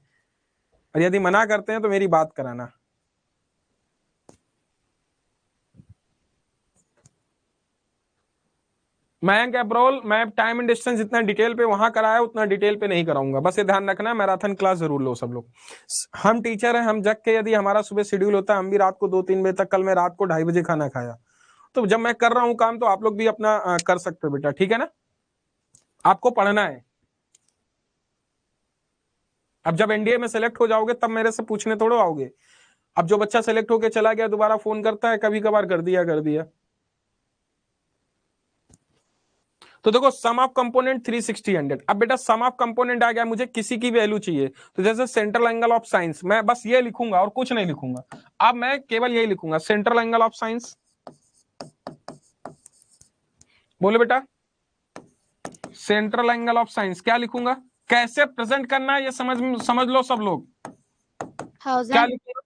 Speaker 1: और यदि मना करते हैं तो मेरी बात कराना। मयंक एब्रोल, मैं टाइम एंड डिस्टेंस जितना डिटेल पे वहां कराया उतना डिटेल पे नहीं कराऊंगा, बस ये ध्यान रखना, मैराथन क्लास जरूर लो सब लोग। हम टीचर हैं, हम जग के, यदि हमारा सुबह शेड्यूल होता है हम भी रात को 2-3 बजे तक, कल मैं रात को 2:30 बजे खाना खाया, तो जब मैं कर रहा हूं काम तो आप लोग भी अपना कर सकते हो बेटा, ठीक है ना? आपको पढ़ना है। अब जब एनडीए में सेलेक्ट हो जाओगे तब मेरे से पूछने थोड़ो आओगे। अब जो बच्चा सेलेक्ट होके चला गया दोबारा फोन करता है, कभी कभार कर दिया। तो देखो सम ऑफ कंपोनेंट 360 100। अब बेटा सम ऑफ कंपोनेंट आ गया, मुझे किसी की वैल्यू चाहिए, तो जैसे सेंट्रल एंगल ऑफ साइंस, मैं बस ये लिखूंगा और कुछ नहीं लिखूंगा। अब मैं केवल यही लिखूंगा, सेंट्रल एंगल ऑफ साइंस। बोलो बेटा, सेंट्रल एंगल ऑफ साइंस क्या लिखूंगा? कैसे प्रेजेंट करना है ये समझ लो सब लोग। क्या
Speaker 4: 1000
Speaker 1: लिखना?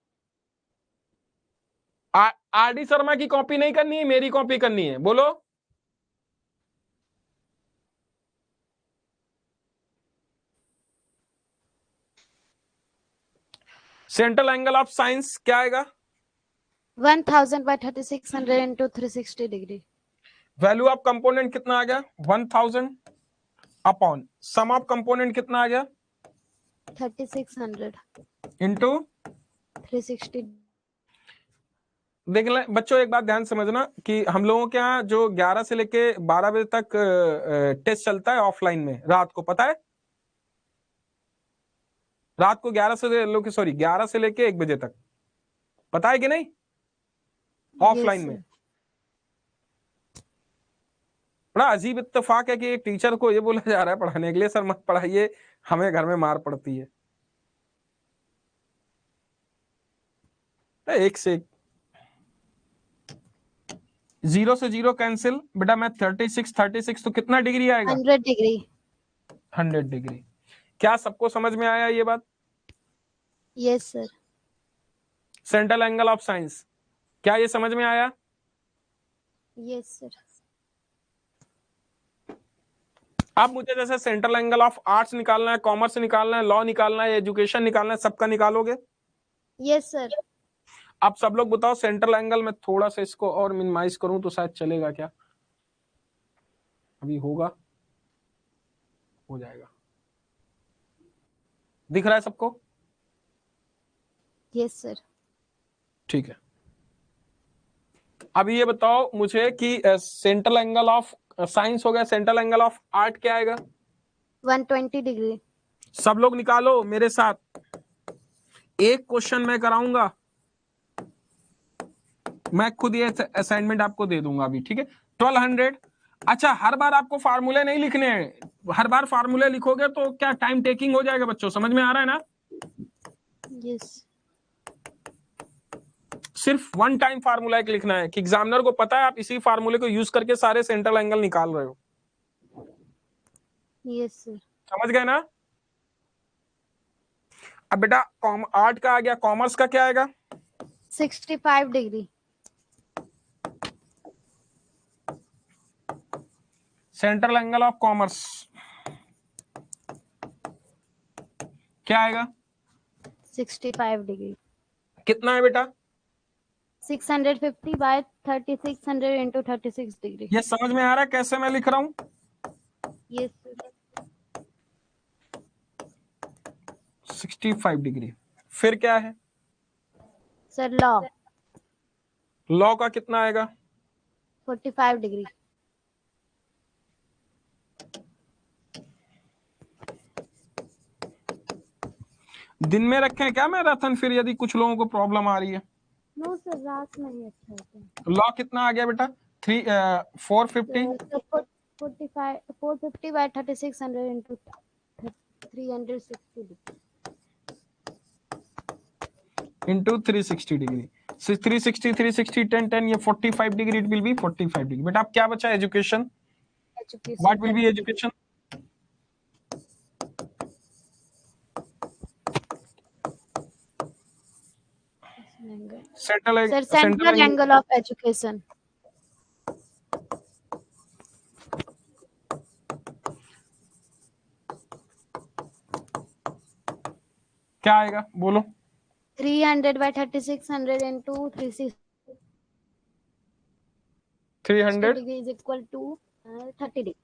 Speaker 1: आरडी शर्मा की कॉपी नहीं करनी है, मेरी कॉपी करनी है, बोलो। सेंट्रल एंगल ऑफ साइंस क्या आएगा?
Speaker 4: 1000 by 3600 into 360 degree.
Speaker 1: Value of component कितना आ गया? 1000 अपॉन सम ऑफ कंपोनेंट कितना आ गया?
Speaker 4: 3600
Speaker 1: इंटू
Speaker 4: 360.
Speaker 1: देख लें बच्चों, एक बात ध्यान समझना कि हम लोगों के यहाँ जो 11 से लेके 12 बजे तक टेस्ट चलता है ऑफलाइन में, रात को, पता है? रात को 11 से लेके 1 बजे तक, पता है कि नहीं? ऑफलाइन
Speaker 4: Yes,
Speaker 1: में।
Speaker 4: sir.
Speaker 1: बड़ा अजीब इत्तेफाक है कि एक टीचर को ये बोला जा रहा है पढ़ाने के लिए, सर मत पढ़ाइए, हमें घर में मार पड़ती है। एक से 0 से 0 कैंसिल बेटा। मैं 36 तो कितना डिग्री आएगा?
Speaker 4: 100 degree.
Speaker 1: 100 डिग्री। क्या सबको समझ में आया ये बात?
Speaker 4: Yes, sir.
Speaker 1: Central angle of science, क्या ये समझ में आया?
Speaker 4: Yes, sir.
Speaker 1: अब मुझे जैसे सेंट्रल एंगल ऑफ आर्ट्स निकालना है, कॉमर्स निकालना है, लॉ निकालना है, एजुकेशन निकालना है, सबका निकालोगे?
Speaker 4: Yes, sir.
Speaker 1: अब सब लोग बताओ सेंट्रल एंगल में थोड़ा सा इसको और मिनिमाइज करूं तो शायद चलेगा क्या? अभी होगा, हो जाएगा। दिख रहा है सबको?
Speaker 4: Yes, sir.
Speaker 1: ठीक है। अब ये बताओ मुझे कि सेंट्रल एंगल ऑफ साइंस हो गया, सेंट्रल एंगल ऑफ आर्ट क्या आएगा?
Speaker 4: 120 degree.
Speaker 1: सब लोग निकालो मेरे साथ। एक क्वेश्चन मैं कराऊंगा, मैं खुद ये असाइनमेंट आपको दे दूंगा अभी, ठीक है? 1200। अच्छा, हर बार आपको फार्मूले नहीं लिखने हैं, हर बार फार्मूले लिखोगे तो क्या टाइम टेकिंग हो जाएगा बच्चों, समझ में आ रहा है ना?
Speaker 4: Yes.
Speaker 1: सिर्फ वन टाइम फार्मूला एक लिखना है कि एग्जामिनर को पता है आप इसी फार्मूले को यूज करके सारे सेंट्रल एंगल निकाल रहे हो।
Speaker 4: Yes, sir.
Speaker 1: समझ गए ना? अब बेटा आर्ट का आ गया, कॉमर्स का क्या आएगा?
Speaker 4: 65 degree.
Speaker 1: Central angle of commerce क्या आएगा?
Speaker 4: 65 degree.
Speaker 1: कितना है बेटा?
Speaker 4: 650 by 3600 into 36 degree.
Speaker 1: ये समझ में आ रहा है कैसे मैं लिख रहा हूं?
Speaker 4: Yes, sir.
Speaker 1: 65 डिग्री। फिर क्या है?
Speaker 4: Sir, law.
Speaker 1: लॉ का कितना आएगा?
Speaker 4: 45 degree.
Speaker 1: दिन में रखें क्या मैराथन, फिर यदि कुछ लोगों को प्रॉब्लम आ रही है?
Speaker 4: No, sir, रात में ही अच्छा होता है.
Speaker 1: लॉ कितना आ गया बेटा? 450
Speaker 4: 450 by 3600 into 360 degree.
Speaker 1: Into 360 degree. 360 10 10, ये 45 degree, it will B 45 degree. बेटा अब क्या बचा? Education.
Speaker 4: Education.
Speaker 1: What will be education?
Speaker 4: Sir, central angle of education.
Speaker 1: क्या आएगा बोलो?
Speaker 4: 300 by 3600 into 360
Speaker 1: 300
Speaker 4: degree is equal to 30 degree.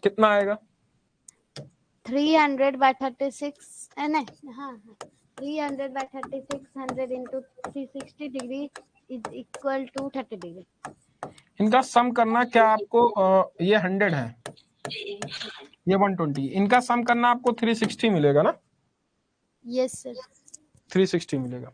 Speaker 1: कितना आएगा?
Speaker 4: 300 by 36 नहीं, हाँ 300 by 3600 into 360 degree is equal to 30 degree.
Speaker 1: इनका सम करना क्या आपको? ये 100 है, ये 120, इनका सम करना आपको 360 मिलेगा ना?
Speaker 4: Yes, sir.
Speaker 1: 360 मिलेगा।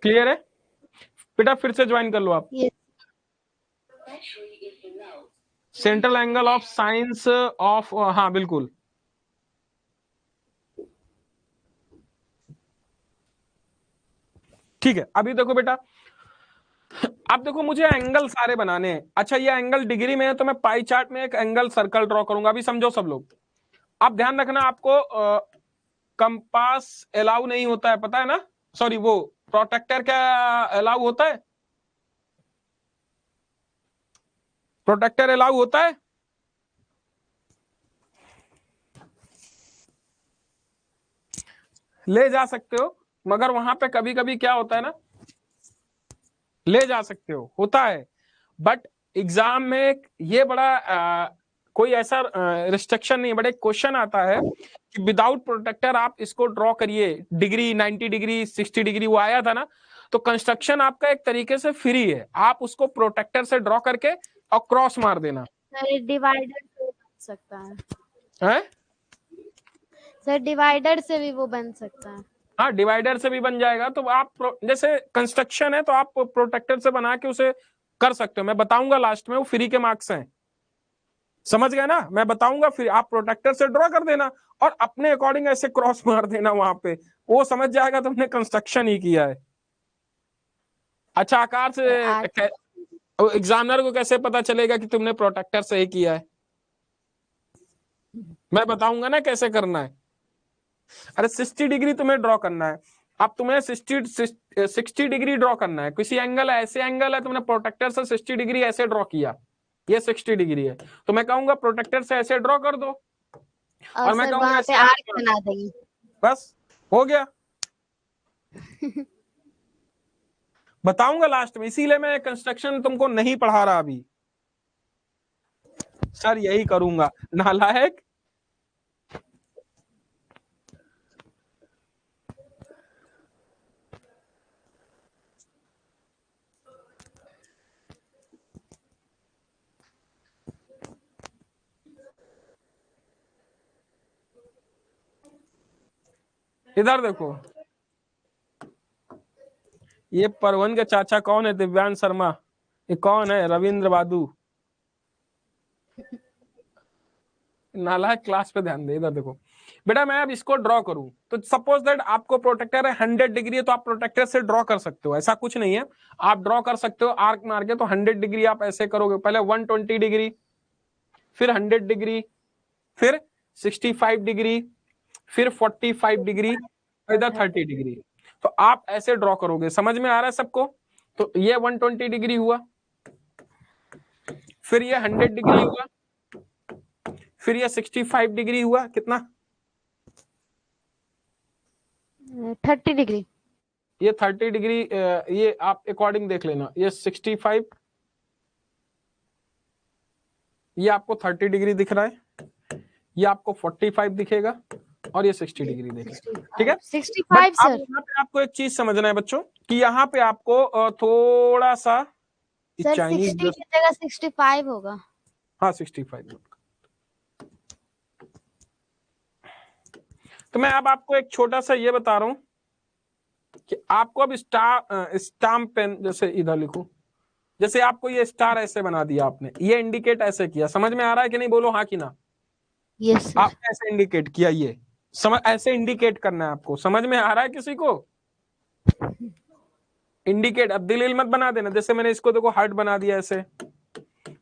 Speaker 1: क्लियर है बेटा? फिर से ज्वाइन कर लो आप।
Speaker 4: Yes.
Speaker 1: Central angle of science of, हाँ बिल्कुल, ठीक है, अभी देखो बेटा, अब देखो मुझे एंगल सारे बनाने हैं। अच्छा, ये एंगल डिग्री में है तो मैं पाई चार्ट में एक एंगल सर्कल ड्रॉ करूंगा। अभी समझो सब लोग, अब ध्यान रखना, आपको कंपास अलाउ नहीं होता है, पता है ना? सॉरी, वो प्रोटेक्टर क्या अलाउ होता है? प्रोटेक्टर अलाउ होता है? ले जा सकते हो, मगर वहां पे कभी कभी क्या होता है ना, ले जा सकते हो, होता है, बट एग्जाम में ये बड़ा कोई ऐसा रिस्ट्रिक्शन नहीं है, बट एक क्वेश्चन आता है कि विदाउट प्रोटेक्टर आप इसको ड्रॉ करिए, डिग्री 90 डिग्री 60 डिग्री, वो आया था ना। तो कंस्ट्रक्शन आपका एक तरीके से फ्री है, आप उसको प्रोटेक्टर से ड्रॉ करके और क्रॉस मार देना।
Speaker 4: सर डिवाइडर से भी बन सकता है,
Speaker 1: है
Speaker 4: सर डिवाइडर से भी वो बन सकता है।
Speaker 1: हाँ, डिवाइडर से भी बन जाएगा। तो आप जैसे कंस्ट्रक्शन है तो आप प्रोटेक्टर से बना के उसे कर सकते हो, मैं बताऊंगा लास्ट में, वो फ्री के मार्क्स हैं, समझ गए ना? मैं बताऊंगा, फिर आप प्रोटेक्टर से ड्रॉ कर देना और अपने अकॉर्डिंग ऐसे क्रॉस मार देना वहां पे, वो समझ जाएगा तुमने कंस्ट्रक्शन ही किया है। अच्छा, आकार से एग्जामिनर को कैसे पता चलेगा कि तुमने प्रोटेक्टर से ही किया है? मैं बताऊंगा ना कैसे करना है। अरे 60 डिग्री तुम्हें ड्रॉ करना है, अब तुम्हें 60 डिग्री ड्रॉ करना है, किसी एंगल है, ऐसे एंगल है, तुमने प्रोटेक्टर से 60 डिग्री ऐसे ड्रॉ किया, ये 60 डिग्री है, तो मैं कहूंगा प्रोटेक्टर से ऐसे ड्रॉ कर दो, और मैं कहूंगा
Speaker 4: वहां पे आर्क बना देंगे,
Speaker 1: बस हो गया। बताऊंगा लास्ट में, इसीलिए मैं कंस्ट्रक्शन तुमको नहीं पढ़ा रहा अभी, सर यही करूंगा, नालायक। इधर देखो, ये परवन के चाचा कौन है? दिव्यांश शर्मा। ये कौन है? रविंद्र बादू। नालायक, क्लास पे ध्यान दे। इधर देखो बेटा, मैं अब इसको ड्रॉ करूं तो सपोज दैट आपको प्रोटेक्टर है 100 डिग्री है, तो आप प्रोटेक्टर से ड्रॉ कर सकते हो, ऐसा कुछ नहीं है, आप ड्रॉ कर सकते हो आर्क मार के। तो 100 डिग्री आप ऐसे करोगे, पहले 120 डिग्री, फिर 100 डिग्री, फिर 65 डिग्री, फिर 45 डिग्री, इधर 30 डिग्री। तो आप ऐसे ड्रॉ करोगे, समझ में आ रहा है सबको? तो ये 120 डिग्री हुआ, फिर ये 100 डिग्री हुआ, फिर ये 65 डिग्री हुआ, कितना?
Speaker 4: 30 डिग्री।
Speaker 1: ये 30 डिग्री, ये आप अकॉर्डिंग देख लेना, ये 65, ये आपको 30 डिग्री दिख रहा है, ये आपको 45 दिखेगा, और ये 60 डिग्री दिखेगा, ठीक है?
Speaker 4: 65 सर।
Speaker 1: यहाँ पे आपको एक चीज समझना है बच्चों, कि यहाँ पे आपको थोड़ा सा
Speaker 4: सर
Speaker 1: चाइनीज
Speaker 4: 60 की जगह 65 होगा।
Speaker 1: हाँ 65। तो मैं अब आपको एक छोटा सा ये बता रहा हूं कि आपको अब स्टाम्प पेन, जैसे इधर लिखो, जैसे आपको ये स्टार ऐसे बना दिया आपने, ये इंडिकेट ऐसे किया, समझ में आ रहा है कि नहीं? बोलो हाँ कि ना।
Speaker 4: Yes sir.
Speaker 1: आपने ऐसे इंडिकेट किया, ये समझ, ऐसे इंडिकेट करना है आपको, समझ में आ रहा है किसी को? इंडिकेट, अब दिल मत बना देना, जैसे मैंने इसको देखो हार्ट बना दिया ऐसे,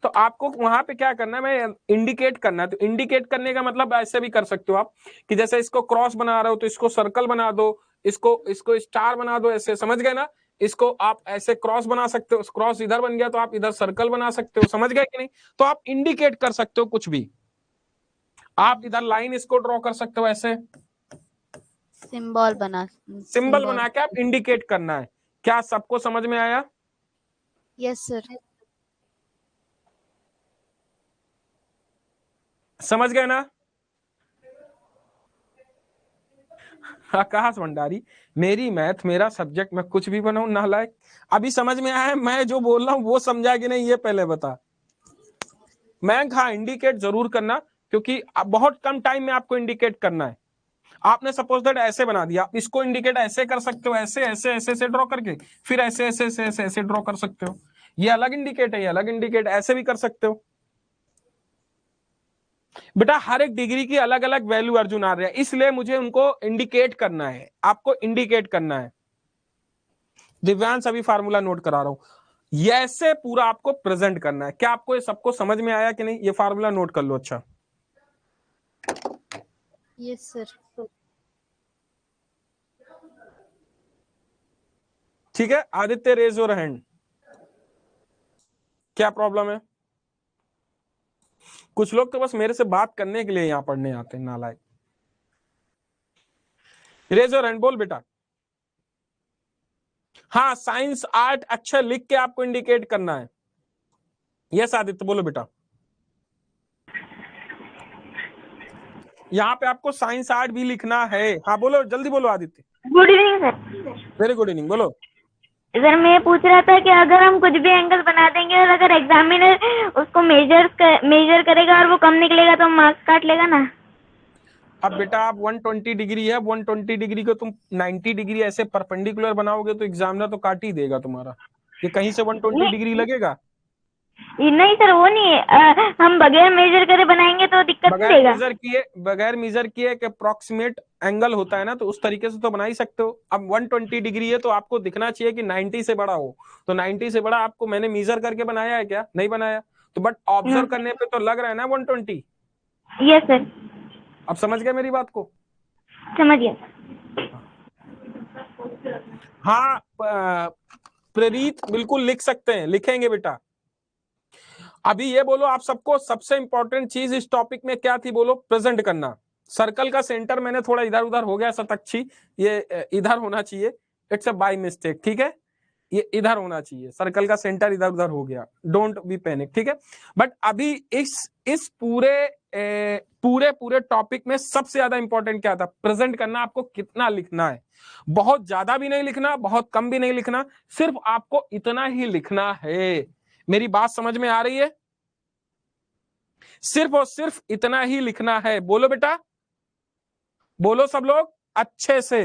Speaker 1: तो आपको वहां पे क्या करना है, मैं इंडिकेट करना है। तो इंडिकेट करने का मतलब ऐसे भी कर सकते हो आप, कि जैसे इसको क्रॉस बना रहे हो तो इसको सर्कल बना दो, इसको स्टार बना दो, ऐसे, समझ गए ना? इसको आप ऐसे क्रॉस बना सकते हो, क्रॉस इधर बन गया तो आप इधर सर्कल बना सकते हो, समझ गए कि नहीं? तो आप इंडिकेट कर सकते हो कुछ भी, आप इधर लाइन इसको ड्रॉ कर सकते हो, ऐसे
Speaker 4: सिंबल
Speaker 1: बना के आप इंडिकेट करना है। क्या सबको समझ में आया?
Speaker 4: Yes sir.
Speaker 1: समझ गए ना? आकाश भंडारी, मेरी मैथ मेरा सब्जेक्ट, मैं कुछ भी बनाऊं, नालायक। अभी समझ में आया मैं जो बोल रहा हूं वो समझा कि नहीं, ये पहले बता। मैं हाँ, इंडिकेट जरूर करना, क्योंकि बहुत कम टाइम में आपको इंडिकेट करना है। आपने सपोज दैट ऐसे बना दिया, आप इसको इंडिकेट ऐसे कर सकते हो, ऐसे ऐसे ऐसे ऐसे ड्रॉ करके, फिर ऐसे ऐसे ऐसे ऐसे ऐसे ड्रॉ कर सकते हो। ये अलग इंडिकेट है, ये अलग इंडिकेट, ऐसे भी कर सकते हो। बेटा हर एक डिग्री की अलग अलग वैल्यू अर्जुन आर्य है, इसलिए मुझे उनको इंडिकेट करना है, आपको इंडिकेट करना है। दिव्यांश अभी फार्मूला नोट करा रहा हूं। ये ऐसे पूरा आपको प्रेजेंट करना है। क्या आपको ये सबको समझ में आया कि नहीं? ये फार्मूला नोट कर लो। अच्छा
Speaker 4: यस सर।
Speaker 1: ठीक है, आदित्य रेज योर हैंड। क्या प्रॉब्लम है? कुछ लोग तो बस मेरे से बात करने के लिए यहां पढ़ने आते हैं, नालायक। रेज योर हैंड, बोल बेटा। हाँ, साइंस आर्ट अक्षर लिख के आपको इंडिकेट करना है। यस आदित्य, बोलो बेटा। यहाँ पे आपको साइंस आर्ट भी लिखना है। हाँ बोलो, जल्दी बोलो Aditya.
Speaker 3: Good evening sir.
Speaker 1: Very good evening, बोलो।
Speaker 3: सर मैं पूछ रहा था कि अगर हम कुछ भी एंगल बना देंगे और अगर एग्जामिनर उसको मेजर करेगा और वो कम निकलेगा तो मार्क्स काट लेगा ना?
Speaker 1: अब बेटा आप 120 डिग्री है, 120 डिग्री को तुम 90 डिग्री ऐसे परपेंडिकुलर बनाओगे तो एग्जामिनर तो काट ही देगा तुम्हारा। ये कहीं से 120 डिग्री लगेगा?
Speaker 3: नहीं सर, वो नहीं है। हम बगैर मेजर करे बनाएंगे तो दिक्कत नहीं देगा?
Speaker 1: बगैर मेजर किए एक अप्रोक्सीमेट एंगल होता है ना, तो उस तरीके से तो बना ही सकते हो। अब 120 डिग्री है तो आपको दिखना चाहिए कि 90 से बड़ा हो, तो 90 से बड़ा आपको मैंने मेजर करके बनाया है क्या? नहीं बनाया। तो बट ऑब्जर्व करने पे तो लग रहा है ना 120।
Speaker 3: Yes sir.
Speaker 1: अब समझ गए मेरी बात को?
Speaker 3: समझ गया।
Speaker 1: हाँ प्रेरित बिल्कुल लिख सकते हैं, लिखेंगे बेटा। अभी ये बोलो आप सबको, सबसे इंपॉर्टेंट चीज इस टॉपिक में क्या थी? बोलो, प्रेजेंट करना। सर्कल का सेंटर मैंने थोड़ा इधर उधर हो गया शतक्षी, ये इधर होना चाहिए, इट्स अ बाय मिस्टेक, ठीक है? ये इधर होना चाहिए, सर्कल का सेंटर इधर उधर हो गया, डोंट बी पैनिक, ठीक है? बट अभी इस पूरे टॉपिक में सबसे ज्यादा इंपॉर्टेंट क्या था? प्रेजेंट करना। आपको कितना लिखना है? बहुत ज्यादा भी नहीं लिखना, बहुत कम भी नहीं लिखना, सिर्फ आपको इतना ही लिखना है। मेरी बात समझ में आ रही है? सिर्फ और सिर्फ इतना ही लिखना है। बोलो बेटा, बोलो सब लोग अच्छे से।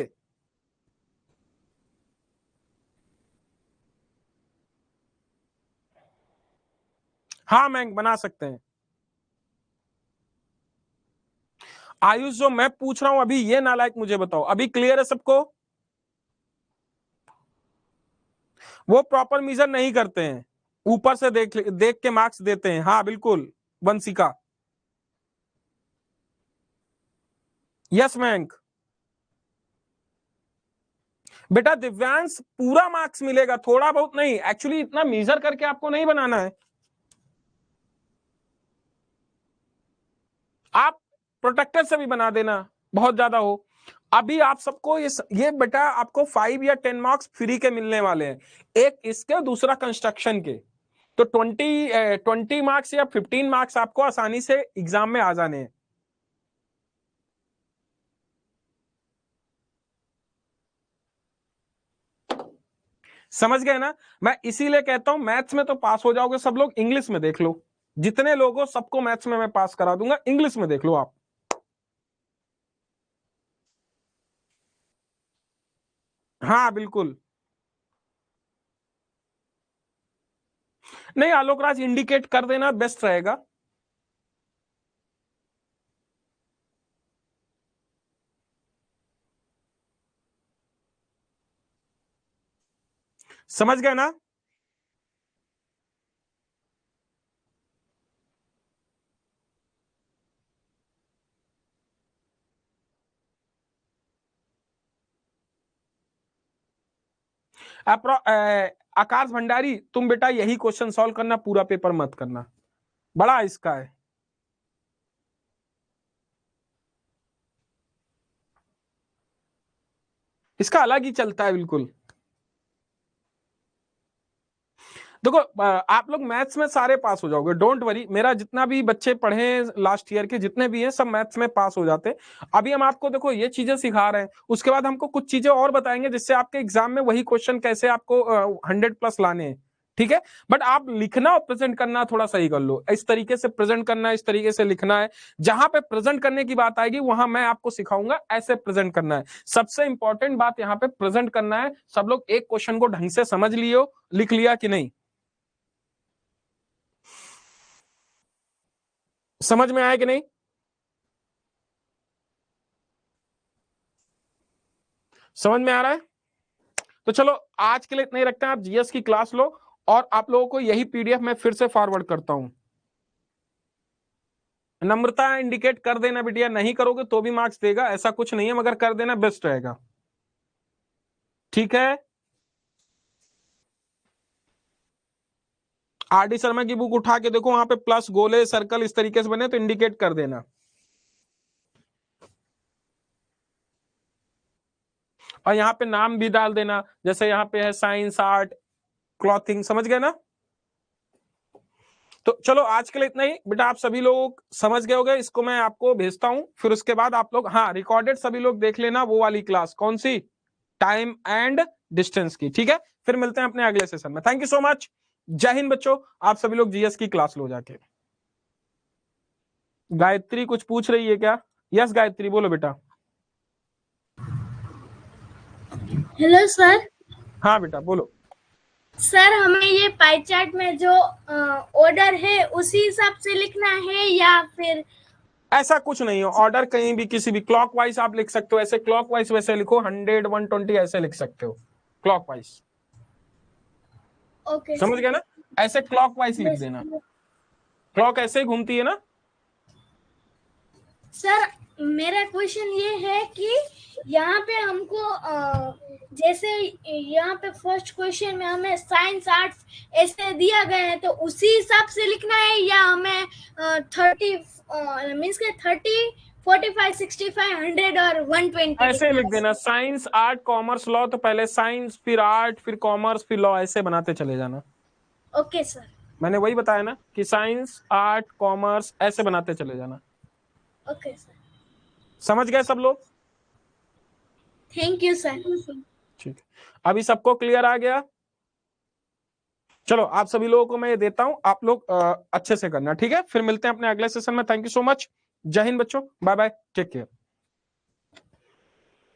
Speaker 1: हाँ मैं बना सकते हैं। आयुष, जो मैं पूछ रहा हूं अभी, ये नालायक मुझे बताओ, अभी क्लियर है सबको? वो प्रॉपर मेजर नहीं करते हैं, ऊपर से देख देख के मार्क्स देते हैं। हाँ बिल्कुल वंशिका। यस मयंक। बेटा दिव्यांश पूरा मार्क्स मिलेगा, थोड़ा बहुत नहीं। एक्चुअली इतना मेजर करके आपको नहीं बनाना है, आप प्रोटेक्टर से भी बना देना, बहुत ज्यादा हो। अभी आप सबको ये बेटा आपको 5 या 10 मार्क्स फ्री के मिलने वाले हैं, एक इसके, दूसरा कंस्ट्रक्शन के। तो 20 मार्क्स या 15 मार्क्स आपको आसानी से एग्जाम में आ जाने हैं। समझ गए ना? मैं इसीलिए कहता हूं मैथ्स में तो पास हो जाओगे सब लोग, इंग्लिश में देख लो। जितने लोग हो सबको मैथ्स में मैं पास करा दूंगा, इंग्लिश में देख लो आप। हाँ बिल्कुल। नहीं आलोक राज, इंडिकेट कर देना बेस्ट रहेगा। समझ गए ना? आकाश भंडारी, तुम बेटा यही क्वेश्चन सॉल्व करना, पूरा पेपर मत करना, बड़ा इसका है। इसका अलग ही चलता है बिल्कुल। देखो आप लोग मैथ्स में सारे पास हो जाओगे, डोंट वरी। मेरा जितना भी बच्चे पढ़े लास्ट ईयर के जितने भी हैं, सब मैथ्स में पास हो जाते हैं। अभी हम आपको देखो ये चीजें सिखा रहे हैं, उसके बाद हमको कुछ चीजें और बताएंगे जिससे आपके एग्जाम में वही क्वेश्चन कैसे आपको 100+ लाने हैं, ठीक है? बट आप लिखना और प्रेजेंट करना थोड़ा सही कर लो। इस तरीके से प्रेजेंट करना है, इस तरीके से लिखना है। जहां पे प्रेजेंट करने की बात आएगी वहां मैं आपको सिखाऊंगा ऐसे प्रेजेंट करना है। सबसे इंपॉर्टेंट बात यहाँ पे प्रेजेंट करना है। सब लोग एक क्वेश्चन को ढंग से समझ लियो, लिख लिया कि नहीं? समझ में आया कि नहीं? समझ में आ रहा है? तो चलो आज के लिए इतना ही रखते हैं, आप जीएस की क्लास लो और आप लोगों को यही पीडीएफ मैं फिर से फॉरवर्ड करता हूं। नम्रता इंडिकेट कर देना बिटिया, नहीं करोगे तो भी मार्क्स देगा, ऐसा कुछ नहीं है, मगर कर देना बेस्ट रहेगा, ठीक है। आरडी शर्मा की बुक उठा के देखो, वहां पे प्लस गोले सर्कल इस तरीके से बने, तो इंडिकेट कर देना। और यहाँ पे नाम भी डाल देना, जैसे यहाँ पे है साइंस आर्ट क्लॉथिंग, समझ गए ना। तो चलो आज के लिए इतना ही बेटा, आप सभी लोग समझ गए होंगे, इसको मैं आपको भेजता हूं, फिर उसके बाद आप लोग हाँ रिकॉर्डेड सभी लोग देख लेना, वो वाली क्लास कौन सी, टाइम एंड डिस्टेंस की, ठीक है। फिर मिलते हैं अपने अगले सेशन में, थैंक यू सो मच, जय हिंद बच्चों। आप सभी लोग जीएस की क्लास लो जाके। गायत्री कुछ पूछ रही है क्या? यस गायत्री बोलो बेटा।
Speaker 5: Hello sir.
Speaker 1: हाँ बेटा बोलो।
Speaker 5: सर हमें ये पाई चार्ट में जो ऑर्डर है उसी हिसाब से लिखना है या फिर
Speaker 1: ऐसा कुछ नहीं है, ऑर्डर कहीं भी किसी भी क्लॉकवाइज आप लिख सकते हो, ऐसे क्लॉकवाइज वैसे लिखो, 100 120 ऐसे लिख सकते हो क्लॉकवाइज।
Speaker 5: ओके
Speaker 1: समझ गए ना, ऐसे क्लॉकवाइज लिख देना, क्लॉक ऐसे ही घूमती है ना।
Speaker 5: सर मेरा क्वेश्चन ये है कि यहाँ पे हमको जैसे यहाँ पे फर्स्ट क्वेश्चन में हमें साइंस आर्ट्स ऐसे दिया गया है, तो उसी हिसाब से लिखना है या हमें 30 मीन्स के 30 45 65 100 और 120
Speaker 1: ऐसे लिख देना, साइंस आर्ट कॉमर्स लॉ, तो पहले साइंस फिर आर्ट फिर कॉमर्स फिर लॉ, ऐसे बनाते चले जाना।
Speaker 5: Okay sir.
Speaker 1: मैंने वही बताया ना कि साइंस आर्ट कॉमर्स ऐसे बनाते चले जाना।
Speaker 5: Okay sir.
Speaker 1: समझ गए सब लोग?
Speaker 5: Thank you sir.
Speaker 1: ठीक है, अभी सबको क्लियर आ गया? चलो आप सभी लोगों को मैं ये देता हूं, आप लोग अच्छे से करना, ठीक है। फिर मिलते हैं अपने अगले सेशन में, थैंक यू सो मच, जय हिंद बच्चों, बाय बाय, टेक केयर।